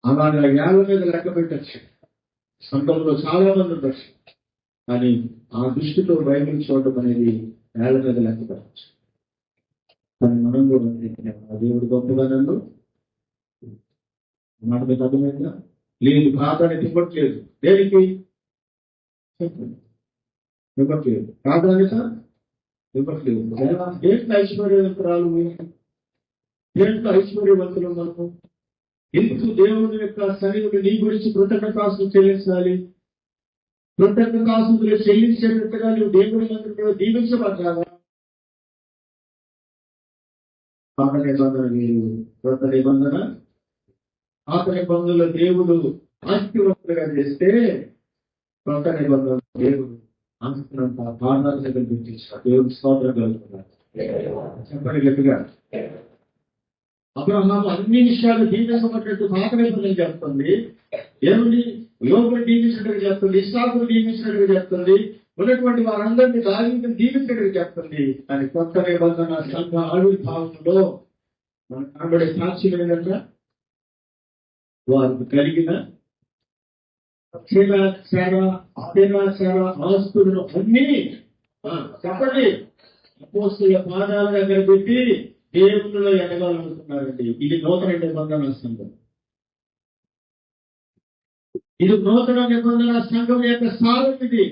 S2: అలాగా ఏళ్ళ మీద లెక్క పెట్టచ్చు, సంఘంలో చాలా మంది ఉండొచ్చు, కానీ ఆ దృష్టితో బైబిల్ చూడడం అనేది ఏళ్ళ మీద లెక్క పెట్టచ్చు. కానీ మనం కూడా దేవుడు గొప్పగా నన్ను మాట మీద అర్థమైందా? లేదు, ప్రాధాన్యత ఇవ్వట్లేదు. దేనికి ఇవ్వట్లేదు? ప్రాధాన్యత ఇవ్వట్లేదు. దేంట్లో ఐశ్వర్యవంతురాలు, దేంట్లో ఐశ్వర్యవంతులు మనము? ఎందుకు దేవుని యొక్క సన్నిధిని నీ గురించి కృతజ్ఞతాస్తులు చెల్లించాలి? కృతజ్ఞతాస్తులు చెల్లించేటట్టుగా నువ్వు దేవుని మందిరంలో దీవించబడ్డావా? పాత నిబంధన వేరు, కొత్త నిబంధన. పాత నిబంధనలో దేవుడు ఆస్తివంతులుగా చేస్తే, కొత్త నిబంధన దేవుడు ఆస్తినంతా పాదాలను కల్పించాడు. దేవుడు స్తోత్రం కలుగుతున్నారు. చెప్పండి గట్టిగా. అబ్రహాము అన్ని విషయాలు దీవించబడ్డట్టు పాత నిబంధన చెప్తుంది. దేవుని యోగుని దీవించినట్టుగా చెప్తుంది, ఇస్సాకును దీవించినట్టుగా చెప్తుంది, ఉన్నటువంటి వారందరినీ దావీదును దీవించినట్టుగా చెప్తుంది. కానీ కొత్త నిబంధన సంఘ ఆవిర్భావంలో మనం కనబడే సాక్ష్యం ఏంటంటే వారికి కలిగిన ఆస్తులను అన్ని చెప్పండి అపోస్తుల పాదాల దగ్గర పెట్టి దేవునిలో ఎదగాలనుకున్నారండి. ఇది నూతన నిబంధన సంఘం. ఇది నూతన నిబంధన సంఘం యొక్క సారం. ఇది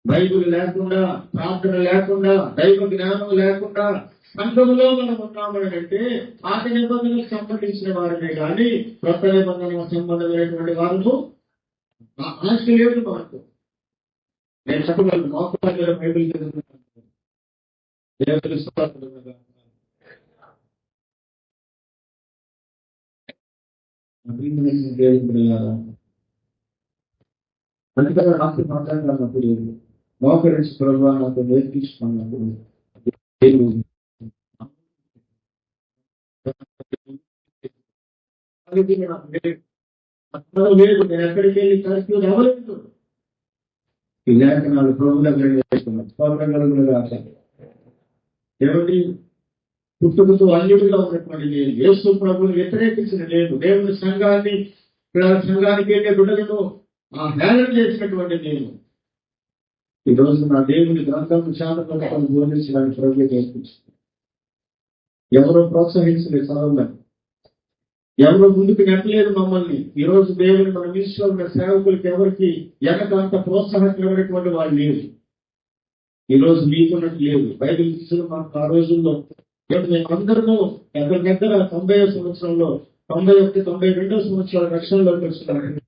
S2: బైబిల్ లేకుండా, ప్రార్థన లేకుండా, దైవ జ్ఞానం లేకుండా సంఘంలో మనం ఉన్నామని అంటే పాత నిబంధనలకు సంబంధించిన వారినే కానీ కొత్త నిబంధనలకు సంబంధమైనటువంటి వారు ఆశ లేదు మనకు. నేను చెప్పగలను, మోకాళ్ళ బైబిల్ చదువుతున్నాను. దేవుని స్తోత్రం. అందుకని నాకు మాట్లాడినప్పుడు మోకరించి ప్రభావ నాకు నేర్పించుకున్నప్పుడు లేదు, నేను ఎక్కడికి వెళ్ళి కరెక్ట్ అవ్వలేదు. ఈ లేఖనాలు ప్రభు దగ్గర నేర్చుకున్నాను. ఏమిటి? పుట్టుకతో అన్యుడిగా ఉన్నటువంటి నేను, యేసు ప్రభుని వ్యతిరేకించిన నేను, దేవుని సంఘానికి వెళ్ళే బిడ్డలను హేళన చేసినటువంటి నేను ఈ రోజు నా దేవుని గ్రంథం శాంతం బోధించడానికి ప్రభు నేర్పించింది. ఎవరో ప్రోత్సహించలేదు చదవమని, ఎవరో ముందుకు నెట్టలేదు మమ్మల్ని. ఈ రోజు దేవుని మన విశ్వ ఉన్న సేవకులకి ఎవరికి వెనకంత ప్రోత్సాహకరమైనటువంటి వాళ్ళు లేరు. ఈ రోజు మీకున్నట్టు లేదు. బైబిల్ తీసుకుని మనకు ఆ రోజుల్లో మేమందరూ దగ్గర 90వ సంవత్సరంలో 91, 92వ సంవత్సరాల రక్షణలోకి వస్తున్నాను.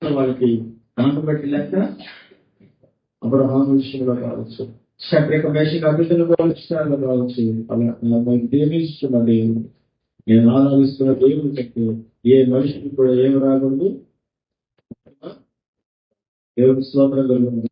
S2: వాళ్ళకి దాన్ని బట్టి లెక్క అబ్రహాము విషయంలో కావచ్చు, శత్రిక మేషక అభివృద్ధిలో కావచ్చు, అలా దేవిస్తున్న దేవుడు, నేను ఆరాధిస్తున్న దేవుడు చెప్పి ఏ మనిషికి కూడా ఏమి రాకూడదు. దేవుడి స్తోత్రం కలుగుతుంది.